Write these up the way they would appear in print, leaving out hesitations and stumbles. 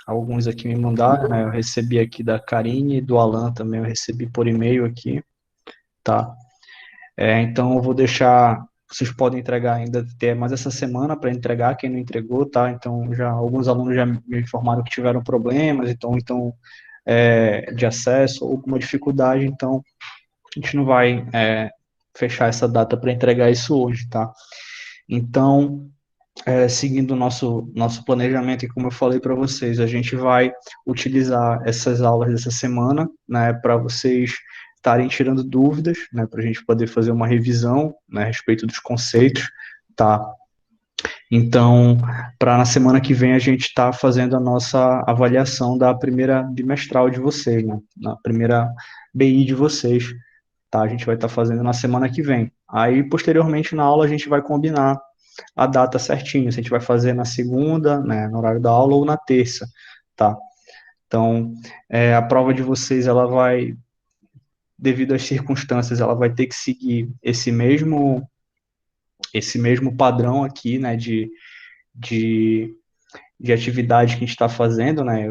alguns aqui me mandaram, né? Eu recebi aqui da Karine e do Alan também, eu recebi por e-mail aqui, tá? Então eu vou deixar, vocês podem entregar ainda, ter mais essa semana para entregar, quem não entregou, tá? Então já alguns alunos já me informaram que tiveram problemas, então de acesso ou alguma dificuldade, então a gente não vai fechar essa data para entregar isso hoje, tá? Então, seguindo o nosso planejamento, e como eu falei para vocês, a gente vai utilizar essas aulas dessa semana, né, para vocês estarem tirando dúvidas, né, para a gente poder fazer uma revisão, né, a respeito dos conceitos, tá? Então, para na semana que vem a gente estar fazendo a nossa avaliação da primeira bimestral de vocês, né, na primeira BI de vocês, tá? A gente vai estar fazendo na semana que vem. Aí, posteriormente, na aula, a gente vai combinar a data certinho, se a gente vai fazer na segunda, né, no horário da aula, ou na terça, tá? Então, a prova de vocês, ela vai, devido às circunstâncias, ela vai ter que seguir esse mesmo padrão aqui, né, de, de atividade que a gente está fazendo, né?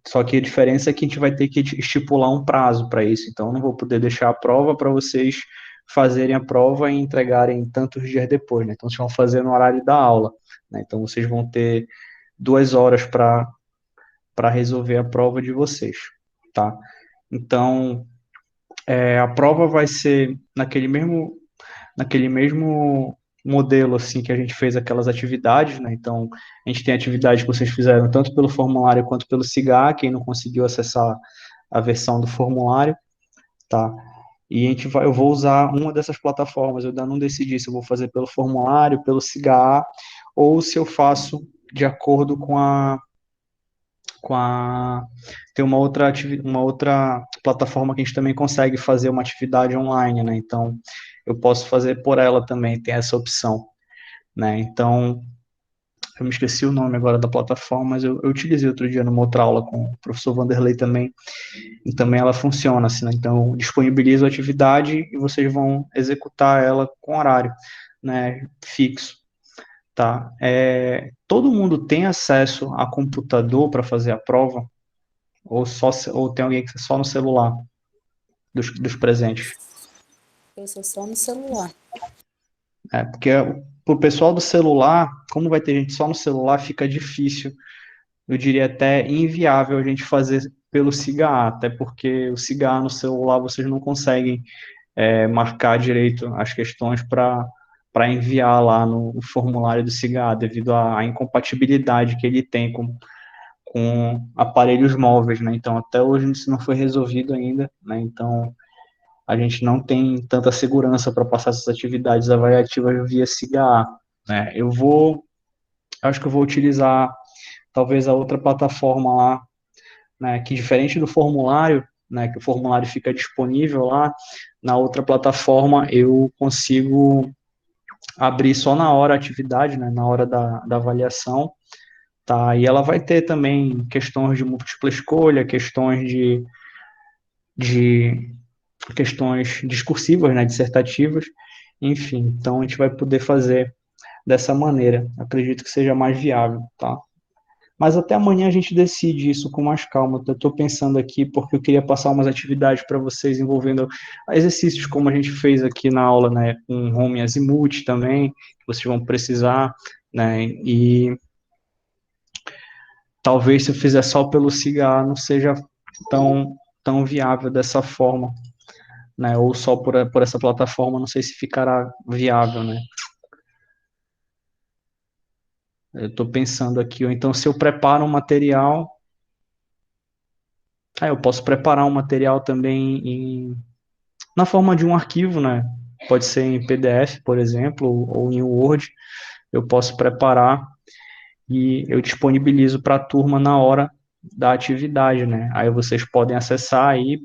Só que a diferença é que a gente vai ter que estipular um prazo para isso. Então, eu não vou poder deixar a prova para vocês fazerem a prova e entregarem tantos dias depois, né? Então, vocês vão fazer no horário da aula, né? Então, vocês vão ter 2 horas para resolver a prova de vocês, tá? Então, a prova vai ser naquele mesmo modelo assim que a gente fez aquelas atividades, né? Então, a gente tem atividades que vocês fizeram tanto pelo formulário quanto pelo SIGA, quem não conseguiu acessar a versão do formulário, tá? E eu vou usar uma dessas plataformas, eu ainda não decidi se eu vou fazer pelo formulário, pelo SIGA, ou se eu faço de acordo com a tem uma outra plataforma que a gente também consegue fazer uma atividade online, né? Então, eu posso fazer por ela também, tem essa opção, né? Então, eu me esqueci o nome agora da plataforma, mas eu utilizei outro dia numa outra aula com o professor Vanderlei também, e também ela funciona assim, né? Então, eu disponibilizo a atividade e vocês vão executar ela com horário, né, fixo, tá? Todo mundo tem acesso a computador para fazer a prova? Ou tem alguém que é só no celular dos presentes? Eu sou só no celular. Porque pro pessoal do celular, como vai ter gente só no celular, fica difícil, eu diria até inviável a gente fazer pelo SIGA, até porque o SIGA no celular vocês não conseguem marcar direito as questões para enviar lá no formulário do SIGA, devido à incompatibilidade que ele tem com aparelhos móveis, né? Então, até hoje isso não foi resolvido ainda, né? Então, a gente não tem tanta segurança para passar essas atividades avaliativas via SIGA, né? Acho que eu vou utilizar talvez a outra plataforma lá, né, que diferente do formulário, né, que o formulário fica disponível lá, na outra plataforma eu consigo abrir só na hora a atividade, né, na hora da avaliação, tá? E ela vai ter também questões de múltipla escolha, de questões discursivas, né, dissertativas, enfim, então a gente vai poder fazer dessa maneira. Acredito que seja mais viável, tá? Mas até amanhã a gente decide isso com mais calma. Eu estou pensando aqui porque eu queria passar umas atividades para vocês envolvendo exercícios como a gente fez aqui na aula, né, com home azimuth também, que vocês vão precisar, né, e talvez se eu fizer só pelo CIGA não seja tão viável dessa forma, né, ou só por essa plataforma, não sei se ficará viável, né. Eu estou pensando aqui, ou então se eu preparo um material, eu posso preparar um material também na forma de um arquivo, né? Pode ser em PDF, por exemplo, ou em Word. Eu posso preparar e eu disponibilizo para a turma na hora da atividade, né? Aí vocês podem acessar aí,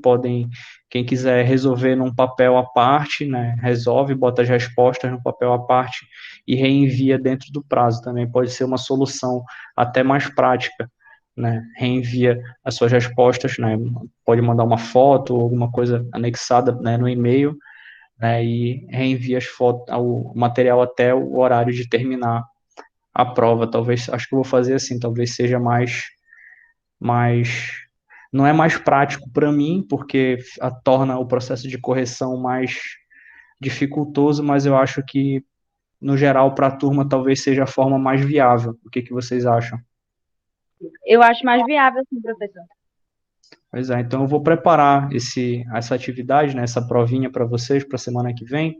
quem quiser resolver num papel à parte, né? Resolve, bota as respostas no papel à parte e reenvia dentro do prazo. Também pode ser uma solução até mais prática, né? Reenvia as suas respostas, né? Pode mandar uma foto ou alguma coisa anexada, né, no e-mail, né? E reenvia o material até o horário de terminar a prova. Talvez, acho que eu vou fazer assim, talvez seja mas não é mais prático para mim, porque torna o processo de correção mais dificultoso, mas eu acho que, no geral, para a turma, talvez seja a forma mais viável. O que que vocês acham? Eu acho mais viável, sim, professor. Pois é, então eu vou preparar essa atividade, né, essa provinha para vocês para a semana que vem,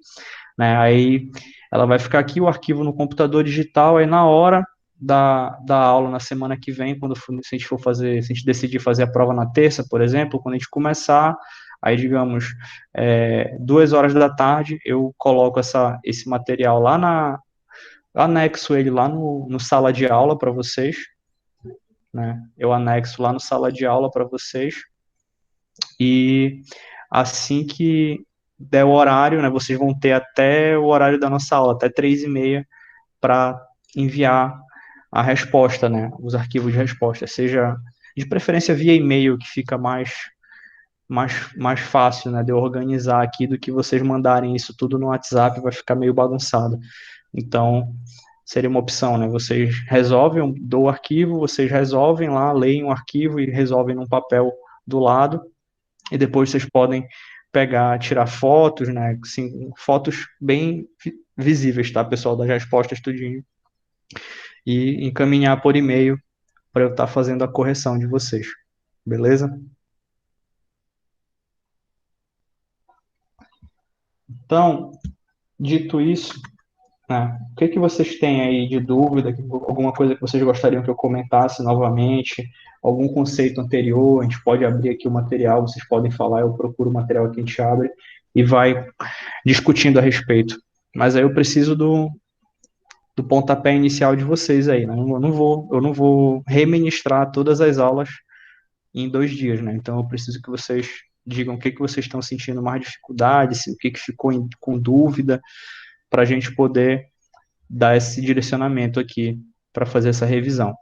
né? Aí ela vai ficar aqui, o arquivo no computador digital, aí na hora da aula na semana que vem, se a gente for fazer, se a gente decidir fazer a prova na terça, por exemplo, quando a gente começar, aí digamos, 2 horas da tarde, eu coloco esse material anexo ele lá no sala de aula para vocês, né? Eu anexo lá no sala de aula para vocês, e assim que der o horário, né, vocês vão ter até o horário da nossa aula, até 3h30, para enviar a resposta, né, os arquivos de resposta, seja de preferência via e-mail, que fica mais fácil, né, de eu organizar aqui do que vocês mandarem isso tudo no WhatsApp, vai ficar meio bagunçado. Então, seria uma opção, né? Vocês resolvem, dou o arquivo, vocês resolvem lá, leem o arquivo e resolvem num papel do lado, e depois vocês podem pegar, tirar fotos, né? Assim, fotos bem visíveis, tá, pessoal, das respostas tudinho, e encaminhar por e-mail para eu estar fazendo a correção de vocês. Beleza? Então, dito isso, né, o que que vocês têm aí de dúvida, alguma coisa que vocês gostariam que eu comentasse novamente, algum conceito anterior, a gente pode abrir aqui o material, vocês podem falar, eu procuro o material que a gente abre e vai discutindo a respeito. Mas aí eu preciso do pontapé inicial de vocês aí, né? Eu não vou reministrar todas as aulas em 2 dias, né? Então eu preciso que vocês digam o que que vocês estão sentindo mais dificuldade, o que que ficou com dúvida, para a gente poder dar esse direcionamento aqui para fazer essa revisão.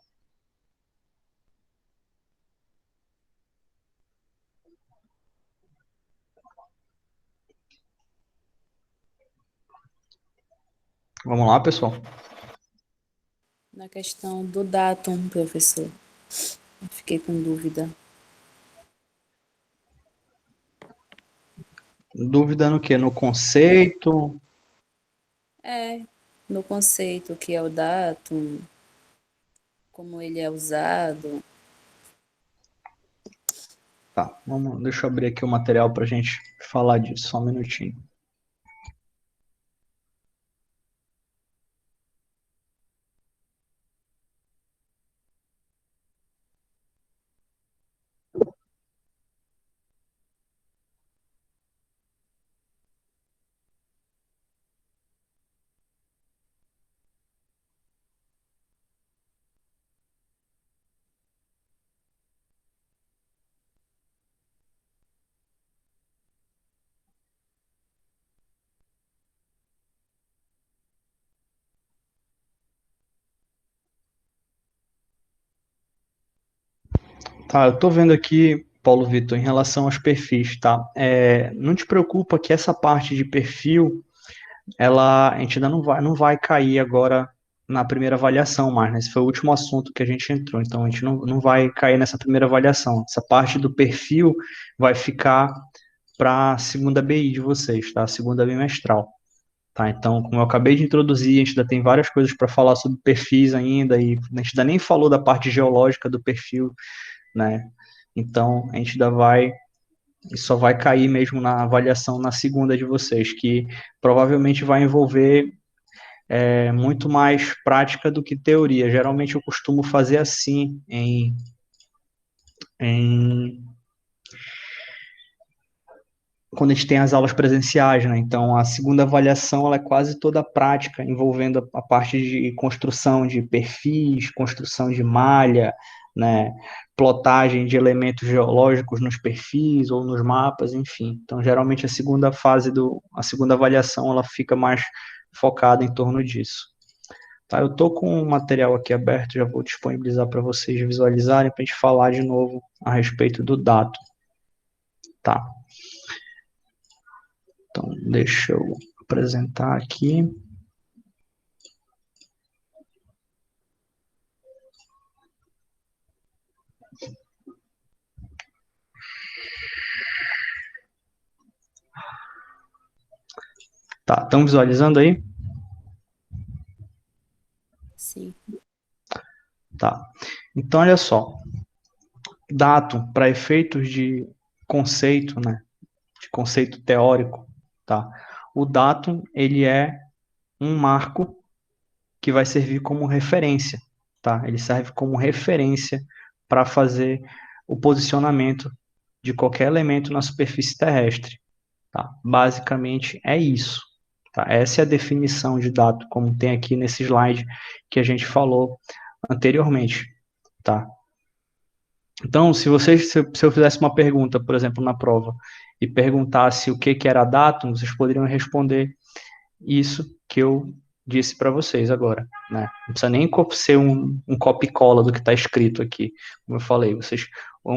Vamos lá, pessoal? Na questão do datum, professor, eu fiquei com dúvida. Dúvida no quê? No conceito? No conceito que é o datum, como ele é usado. Tá, deixa eu abrir aqui o material para a gente falar disso, só um minutinho. Tá, eu tô vendo aqui, Paulo Vitor, em relação aos perfis, tá? Não te preocupa que essa parte de perfil, a gente ainda não vai cair agora na primeira avaliação mais, né? Esse foi o último assunto que a gente entrou, então a gente não vai cair nessa primeira avaliação. Essa parte do perfil vai ficar para a segunda BI de vocês, tá? A segunda bimestral. Tá, então, como eu acabei de introduzir, a gente ainda tem várias coisas para falar sobre perfis ainda, e a gente ainda nem falou da parte geológica do perfil, né? Então, a gente ainda vai, e só vai cair mesmo na avaliação na segunda de vocês, que provavelmente vai envolver muito mais prática do que teoria. Geralmente eu costumo fazer assim em quando a gente tem as aulas presenciais, né? Então, a segunda avaliação ela é quase toda prática, envolvendo a parte de construção de perfis, construção de malha, né? Plotagem de elementos geológicos nos perfis ou nos mapas, enfim. Então, geralmente a segunda avaliação, ela fica mais focada em torno disso. Tá, eu estou com o material aqui aberto, já vou disponibilizar para vocês visualizarem, para a gente falar de novo a respeito do dado. Tá. Então, deixa eu apresentar aqui. Tá, estão visualizando aí? Sim. Tá. Então, olha só. Datum, para efeitos de conceito, né? De conceito teórico, tá? O datum, ele é um marco que vai servir como referência, tá? Ele serve como referência para fazer o posicionamento de qualquer elemento na superfície terrestre, tá? Basicamente é isso, tá? Essa é a definição de datum, como tem aqui nesse slide que a gente falou anteriormente, tá? Então, se eu fizesse uma pergunta, por exemplo, na prova, e perguntasse o que era datum, vocês poderiam responder isso que eu disse para vocês agora, né? Não precisa nem ser um copia e cola do que está escrito aqui, como eu falei,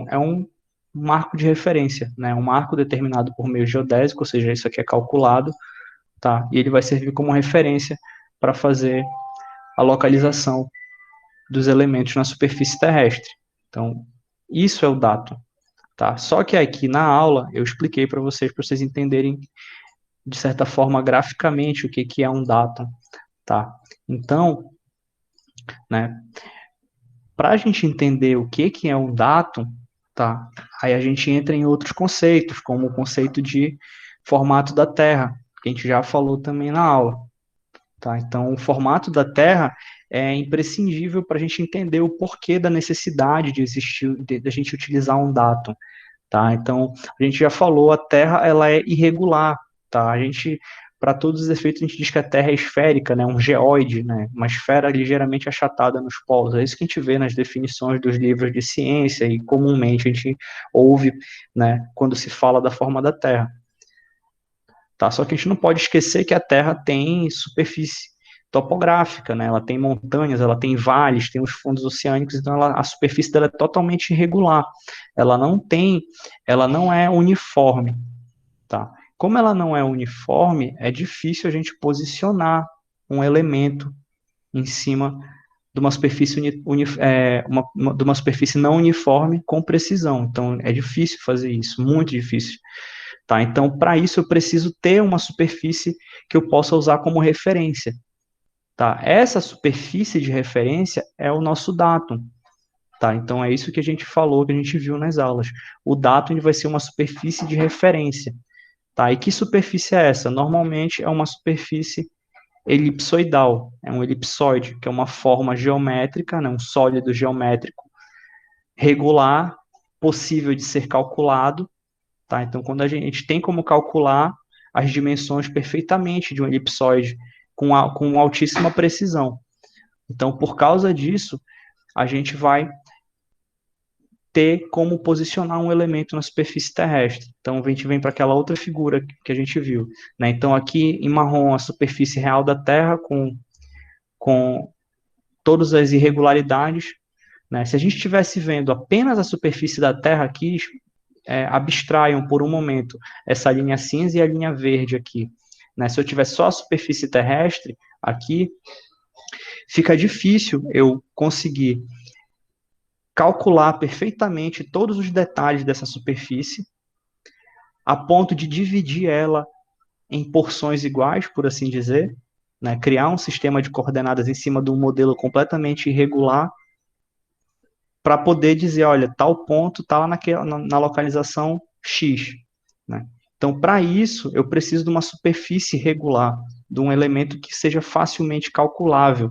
é um marco de referência, né? Um marco determinado por meio geodésico, ou seja, isso aqui é calculado, tá? E ele vai servir como referência para fazer a localização dos elementos na superfície terrestre. Então, isso é o datum, tá? Só que aqui na aula eu expliquei para vocês entenderem de certa forma graficamente o que é um datum, tá? Então, né, para a gente entender o que é um datum, tá? Aí a gente entra em outros conceitos, como o conceito de formato da Terra, que a gente já falou também na aula, tá? Então, o formato da Terra é imprescindível para a gente entender o porquê da necessidade de existir, de a gente utilizar um datum, tá? Então, a gente já falou, a Terra ela é irregular, tá? A gente, para todos os efeitos, a gente diz que a Terra é esférica, né? Um geóide, né? Uma esfera ligeiramente achatada nos polos. É isso que a gente vê nas definições dos livros de ciência e comumente a gente ouve, né? Quando se fala da forma da Terra, tá? Só que a gente não pode esquecer que a Terra tem superfície topográfica, né? Ela tem montanhas, ela tem vales, tem os fundos oceânicos, então a superfície dela é totalmente irregular. Ela não tem, ela não é uniforme, tá? Como ela não é uniforme, é difícil a gente posicionar um elemento em cima de uma superfície, de uma superfície não uniforme com precisão. Então, é difícil fazer isso, muito difícil. Tá? Então, para isso, eu preciso ter uma superfície que eu possa usar como referência. Tá? Essa superfície de referência é o nosso datum. Tá? Então, é isso que a gente falou, que a gente viu nas aulas. O datum vai ser uma superfície de referência. Tá? E que superfície é essa? Normalmente é uma superfície elipsoidal, é um elipsoide, que é uma forma geométrica, né, um sólido geométrico regular, possível de ser calculado. Tá? Então, quando a gente tem como calcular as dimensões perfeitamente de um elipsoide com altíssima precisão. Então, por causa disso, a gente vai ter como posicionar um elemento na superfície terrestre. Então, a gente vem para aquela outra figura que a gente viu. Né? Então, aqui em marrom, a superfície real da Terra com todas as irregularidades. Né? Se a gente estivesse vendo apenas a superfície da Terra aqui, abstraiam por um momento essa linha cinza e a linha verde aqui. Né? Se eu tiver só a superfície terrestre aqui, fica difícil eu conseguir calcular perfeitamente todos os detalhes dessa superfície, a ponto de dividir ela em porções iguais, por assim dizer, né? Criar um sistema de coordenadas em cima de um modelo completamente irregular, para poder dizer, olha, tal ponto está lá na localização X. Né? Então, para isso, eu preciso de uma superfície regular, de um elemento que seja facilmente calculável.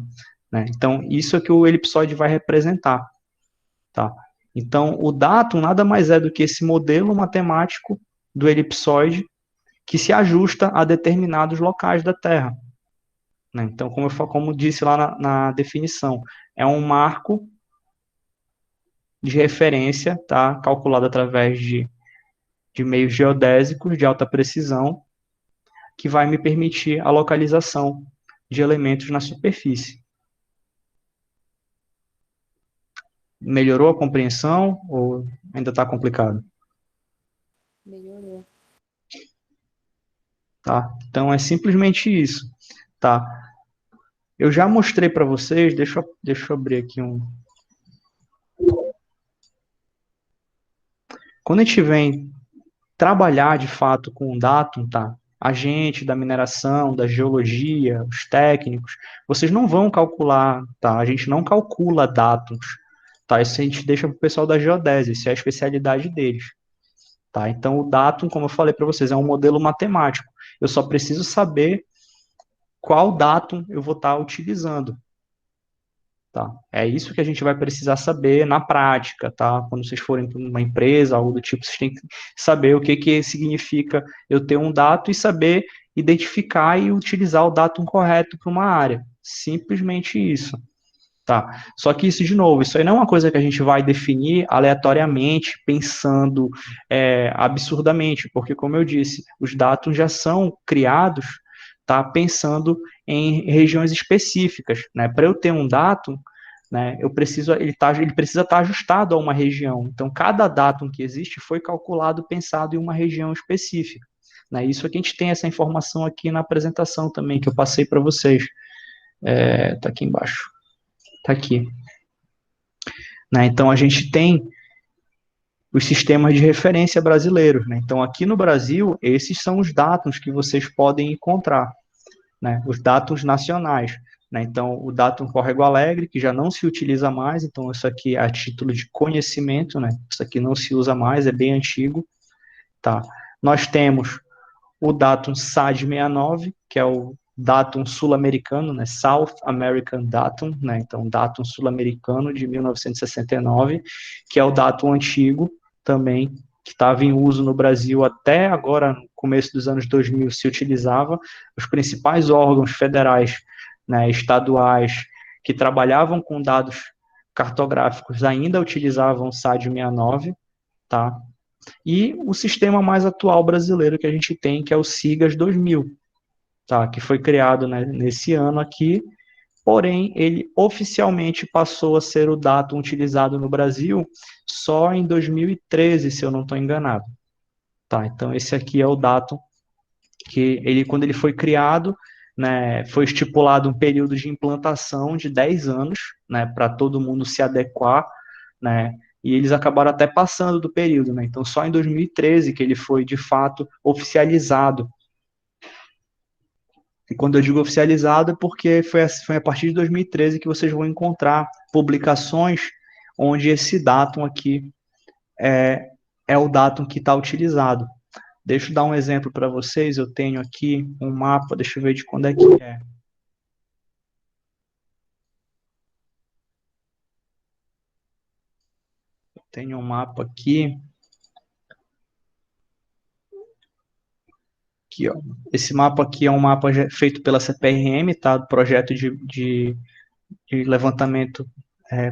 Né? Então, isso é que o elipsoide vai representar. Tá? Então, o datum nada mais é do que esse modelo matemático do elipsoide que se ajusta a determinados locais da Terra. Né? Então, como disse lá na definição, é um marco de referência, tá? Calculado através de meios geodésicos de alta precisão, que vai me permitir a localização de elementos na superfície. Melhorou a compreensão ou ainda está complicado? Melhorou. Tá? Então é simplesmente isso, tá? Eu já mostrei para vocês, deixa eu abrir aqui um. Quando a gente vem trabalhar de fato com o datum, tá? agente da mineração, da geologia, os técnicos, vocês não vão calcular, tá? A gente não calcula dados, tá? Isso a gente deixa para o pessoal da geodésia, isso é a especialidade deles, tá? Então, o datum, como eu falei para vocês, é um modelo matemático. Eu só preciso saber qual datum eu vou estar utilizando, tá? É isso que a gente vai precisar saber na prática, tá? Quando vocês forem para uma empresa, algo do tipo, vocês têm que saber o que que significa eu ter um datum e saber identificar e utilizar o datum correto para uma área. Simplesmente isso. Tá. Só que isso, de novo, isso aí não é uma coisa que a gente vai definir aleatoriamente, pensando absurdamente, porque, como eu disse, os dados já são criados, tá, pensando em regiões específicas, né? Para eu ter um datum, né, ele precisa estar ajustado a uma região. Então, cada datum que existe foi calculado pensado em uma região específica. Né? Isso aqui a gente tem essa informação aqui na apresentação também, que eu passei para vocês. Tá aqui embaixo. Tá aqui. Né? Então, a gente tem os sistemas de referência brasileiros. Né? Então, aqui no Brasil, esses são os dados que vocês podem encontrar, né? Os dados nacionais. Né? Então, o datum Córrego Alegre, que já não se utiliza mais, então isso aqui é a título de conhecimento, né? Isso aqui não se usa mais, é bem antigo. Tá? Nós temos o datum SAD 69, que é o datum sul-americano, né, South American Datum, né, então datum sul-americano de 1969, que é o datum antigo também, que estava em uso no Brasil até agora, no começo dos anos 2000, se utilizava. Os principais órgãos federais, né, estaduais, que trabalhavam com dados cartográficos ainda utilizavam o SAD 69, tá? E o sistema mais atual brasileiro que a gente tem, que é o SIGAS 2000, tá? Que foi criado, né, nesse ano aqui, porém ele oficialmente passou a ser o datum utilizado no Brasil só em 2013, se eu não estou enganado. Tá? Então esse aqui é o datum que ele, quando ele foi criado, né, foi estipulado um período de implantação de 10 anos, né, para todo mundo se adequar, né, e eles acabaram até passando do período, né, então só em 2013 que ele foi, de fato, oficializado. E quando eu digo oficializado é porque foi a partir de 2013 que vocês vão encontrar publicações onde esse datum aqui é o datum que está utilizado. Deixa eu dar um exemplo para vocês. Eu tenho aqui um mapa, deixa eu ver de quando é que é. Eu tenho um mapa aqui. Aqui, ó. Esse mapa aqui é um mapa feito pela CPRM, tá? Do projeto de levantamento,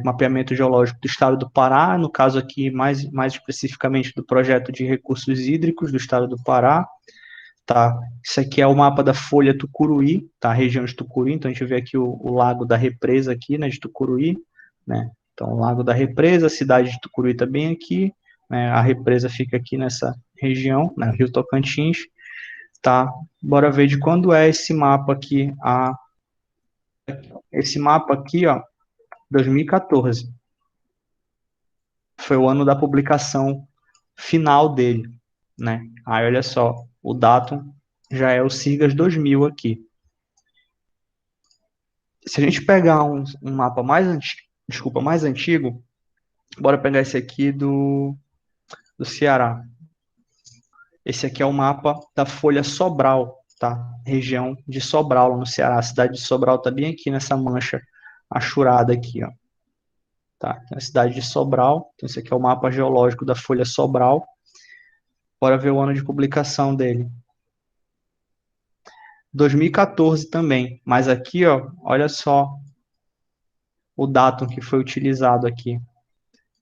mapeamento geológico do estado do Pará, no caso aqui, mais especificamente do projeto de recursos hídricos do estado do Pará. Tá? Isso aqui é o mapa da Folha Tucuruí, tá? A região de Tucuruí, então a gente vê aqui o lago da represa aqui, né, de Tucuruí, né? Então, o lago da represa, a cidade de Tucuruí está bem aqui, né? A represa fica aqui nessa região, né, Rio Tocantins, tá? Bora ver de quando é esse mapa aqui, esse mapa aqui, ó, 2014. Foi o ano da publicação final dele, né? Aí, olha só, o datum já é o SIGAS 2000 aqui. Se a gente pegar um mapa mais antigo, bora pegar esse aqui do Ceará. Esse aqui é o mapa da Folha Sobral, tá? Região de Sobral, lá no Ceará. A cidade de Sobral está bem aqui nessa mancha achurada aqui, ó. Tá? A cidade de Sobral. Então, esse aqui é o mapa geológico da Folha Sobral. Bora ver o ano de publicação dele. 2014 também. Mas aqui, ó, olha só o datum que foi utilizado aqui.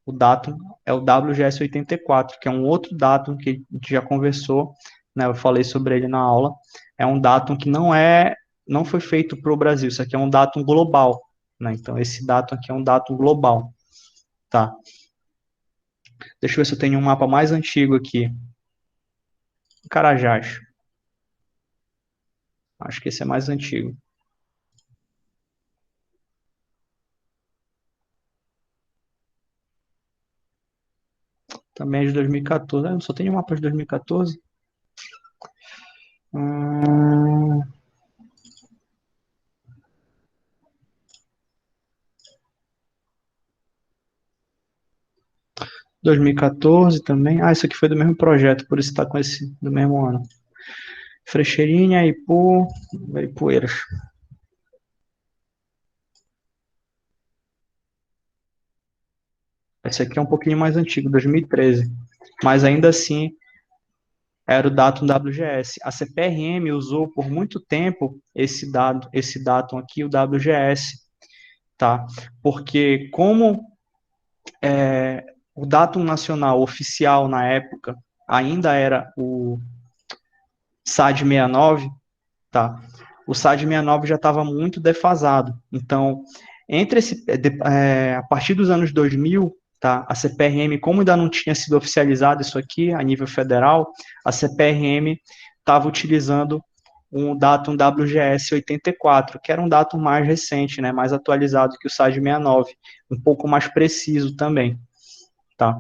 O datum é o WGS 84, que é um outro datum que a gente já conversou, né? Eu falei sobre ele na aula. É um datum que não foi feito para o Brasil. Isso aqui é um datum global, né? Então esse datum aqui é um datum global, tá? Deixa eu ver se eu tenho um mapa mais antigo aqui. Carajás. Acho que esse é mais antigo. Também é de 2014. Eu só tenho um mapa de 2014. Hum, 2014 também. Ah, isso aqui foi do mesmo projeto, por isso está com esse do mesmo ano. Frecheirinha, Ipu, Ipueiras. Esse aqui é um pouquinho mais antigo, 2013. Mas ainda assim era o datum WGS. A CPRM usou por muito tempo esse datum aqui, o WGS, tá? Porque como o datum nacional oficial na época ainda era o SAD 69, tá? O SAD 69 já estava muito defasado. Então, a partir dos anos 2000, tá? A CPRM, como ainda não tinha sido oficializado isso aqui a nível federal, a CPRM estava utilizando um datum WGS 84, que era um datum mais recente, né? Mais atualizado que o SAD 69, um pouco mais preciso também, tá?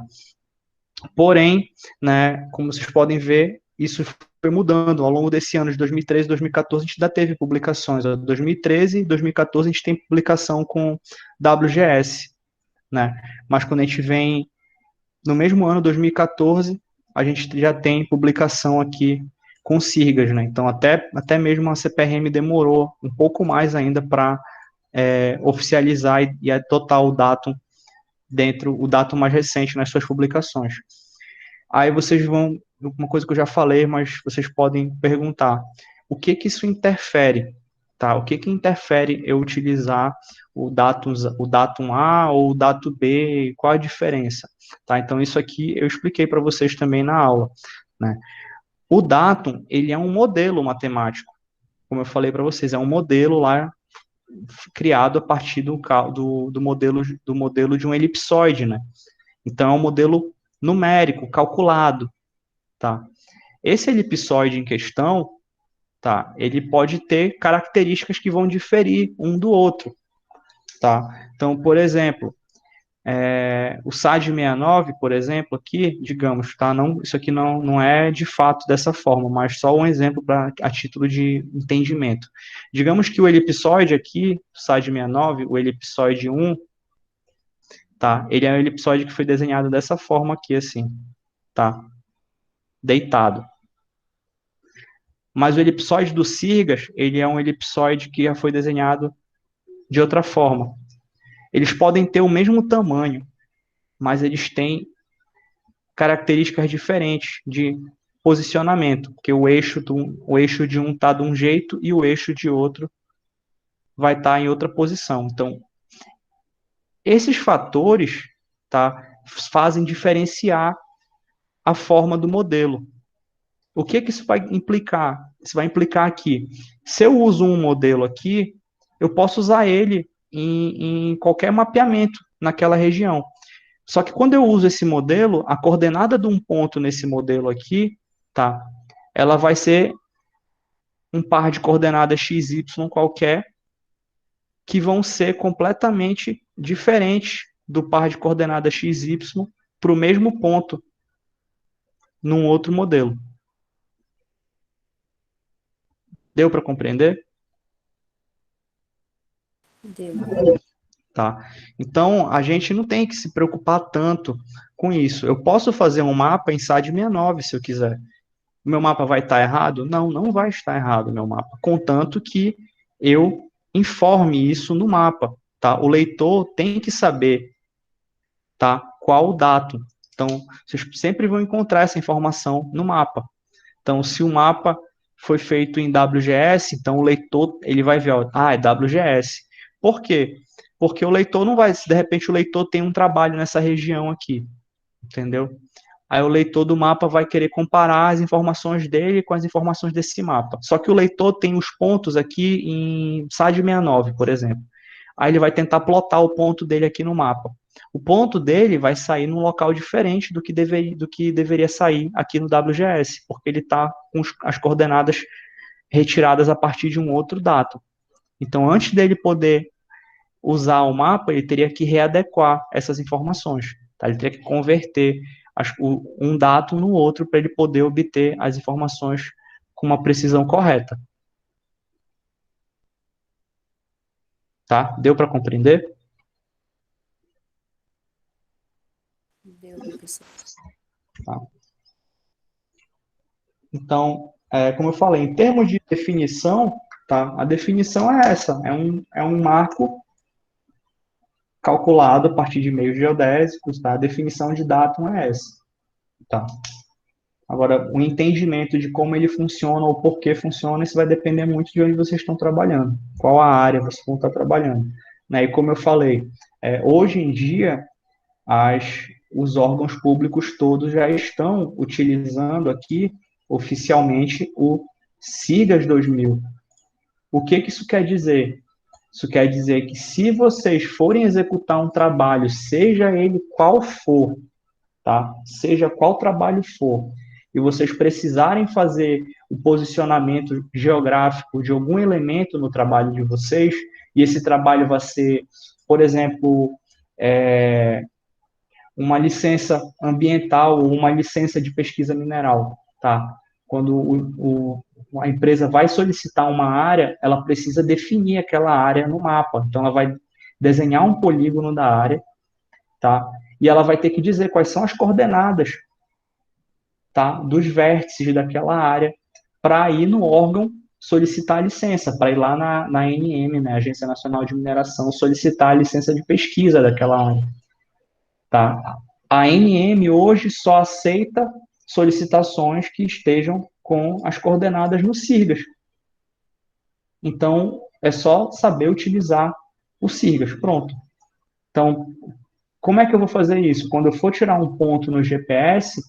Porém, né, como vocês podem ver, isso foi mudando ao longo desse ano de 2013 e 2014. A gente ainda teve publicações. Em 2013 e 2014 a gente tem publicação com WGS, né? Mas quando a gente vem no mesmo ano, 2014, a gente já tem publicação aqui com SIRGAS, né? Então até mesmo a CPRM demorou um pouco mais ainda para oficializar e adotar o datum o datum mais recente nas suas publicações. Aí vocês vão, uma coisa que eu já falei, mas vocês podem perguntar, o que que isso interfere? Tá? O que que interfere eu utilizar o datum A ou o datum B? Qual a diferença? Tá? Então isso aqui eu expliquei para vocês também na aula, né? O datum, ele é um modelo matemático, como eu falei para vocês, é um modelo lá criado a partir do modelo de um elipsoide, né? Então é um modelo numérico, calculado, tá? Esse elipsoide em questão, tá? Ele pode ter características que vão diferir um do outro, tá? Então, por exemplo, o SAD 69, por exemplo, aqui, digamos, tá? Não, isso aqui não é de fato dessa forma, mas só um exemplo a título de entendimento. Digamos que o elipsoide aqui, o SAD 69, o elipsoide 1, tá? Ele é um elipsoide que foi desenhado dessa forma aqui, assim, tá? Deitado. Mas o elipsoide do Sirgas, ele é um elipsoide que já foi desenhado de outra forma. Eles podem ter o mesmo tamanho, mas eles têm características diferentes de posicionamento, porque o eixo de um está de um jeito e o eixo de outro vai estar em outra posição. Então, esses fatores, tá, fazem diferenciar a forma do modelo. O que que isso vai implicar? Isso vai implicar aqui. Se eu uso um modelo aqui, eu posso usar ele em qualquer mapeamento naquela região. Só que quando eu uso esse modelo, a coordenada de um ponto nesse modelo aqui, tá? Ela vai ser um par de coordenadas x, y qualquer, que vão ser completamente diferentes do par de coordenadas x, y para o mesmo ponto num outro modelo. Deu para compreender? Deu. Tá? Então, a gente não tem que se preocupar tanto com isso. Eu posso fazer um mapa em SAD 69, se eu quiser. O meu mapa vai estar errado? Não, não vai estar errado o meu mapa, contanto que eu informe isso no mapa, tá? O leitor tem que saber, tá? Qual o dado. Então, vocês sempre vão encontrar essa informação no mapa. Então, se o mapa foi feito em WGS, então o leitor ele vai ver, ó, é WGS. Por quê? Porque o leitor não vai, se de repente o leitor tem um trabalho nessa região aqui, entendeu? Aí o leitor do mapa vai querer comparar as informações dele com as informações desse mapa. Só que o leitor tem os pontos aqui em SAD 69, por exemplo. Aí ele vai tentar plotar o ponto dele aqui no mapa. O ponto dele vai sair num local diferente do que deveria sair aqui no WGS, porque ele está com as coordenadas retiradas a partir de um outro dado. Então, antes dele poder usar o mapa, ele teria que readequar essas informações. Tá? Ele teria que converter um dado no outro para ele poder obter as informações com uma precisão correta. Tá? Deu para compreender? Deu, professor. Tá. Então, como eu falei, em termos de definição, tá? A definição é essa, é um marco calculado a partir de meios geodésicos, tá? A definição de datum é essa, tá? Agora, o entendimento de como ele funciona ou por que funciona, isso vai depender muito de onde vocês estão trabalhando, qual a área vocês vão estar trabalhando, né? E como eu falei, hoje em dia, os órgãos públicos todos já estão utilizando aqui, oficialmente, o SIGAS 2000. O que isso quer dizer? Isso quer dizer que se vocês forem executar um trabalho, seja ele qual for, tá? Seja qual trabalho for, e vocês precisarem fazer o posicionamento geográfico de algum elemento no trabalho de vocês, e esse trabalho vai ser, por exemplo, uma licença ambiental ou uma licença de pesquisa mineral, tá? Quando a empresa vai solicitar uma área, ela precisa definir aquela área no mapa. Então, ela vai desenhar um polígono da área, tá? E ela vai ter que dizer quais são as coordenadas, tá? Dos vértices daquela área para ir no órgão solicitar a licença, para ir lá na ANM, né, Agência Nacional de Mineração, solicitar a licença de pesquisa daquela área. Tá? A ANM hoje só aceita solicitações que estejam com as coordenadas no SIRGAS. Então, é só saber utilizar o SIRGAS, pronto. Então, como é que eu vou fazer isso? Quando eu for tirar um ponto no GPS,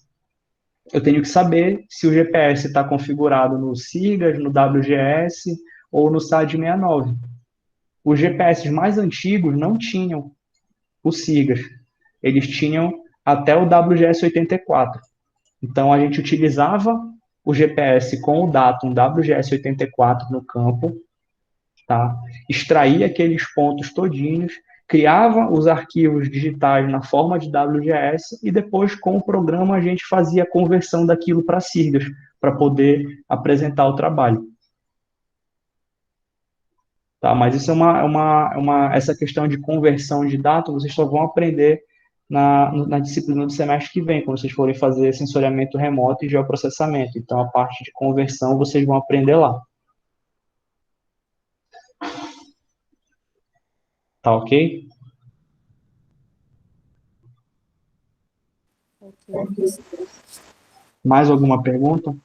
eu tenho que saber se o GPS está configurado no SIRGAS, no WGS ou no SAD69. Os GPS mais antigos não tinham o SIRGAS. Eles tinham até o WGS84. Então, a gente utilizava o GPS com o datum WGS84 no campo, tá? Extraía aqueles pontos todinhos, criava os arquivos digitais na forma de WGS e depois, com o programa, a gente fazia a conversão daquilo para SIRGAS, para poder apresentar o trabalho. Tá? Mas isso essa questão de conversão de dados, vocês só vão aprender na disciplina do semestre que vem, quando vocês forem fazer sensoriamento remoto e geoprocessamento. Então, a parte de conversão vocês vão aprender lá. Tá ok? Ok, professor. Mais alguma pergunta?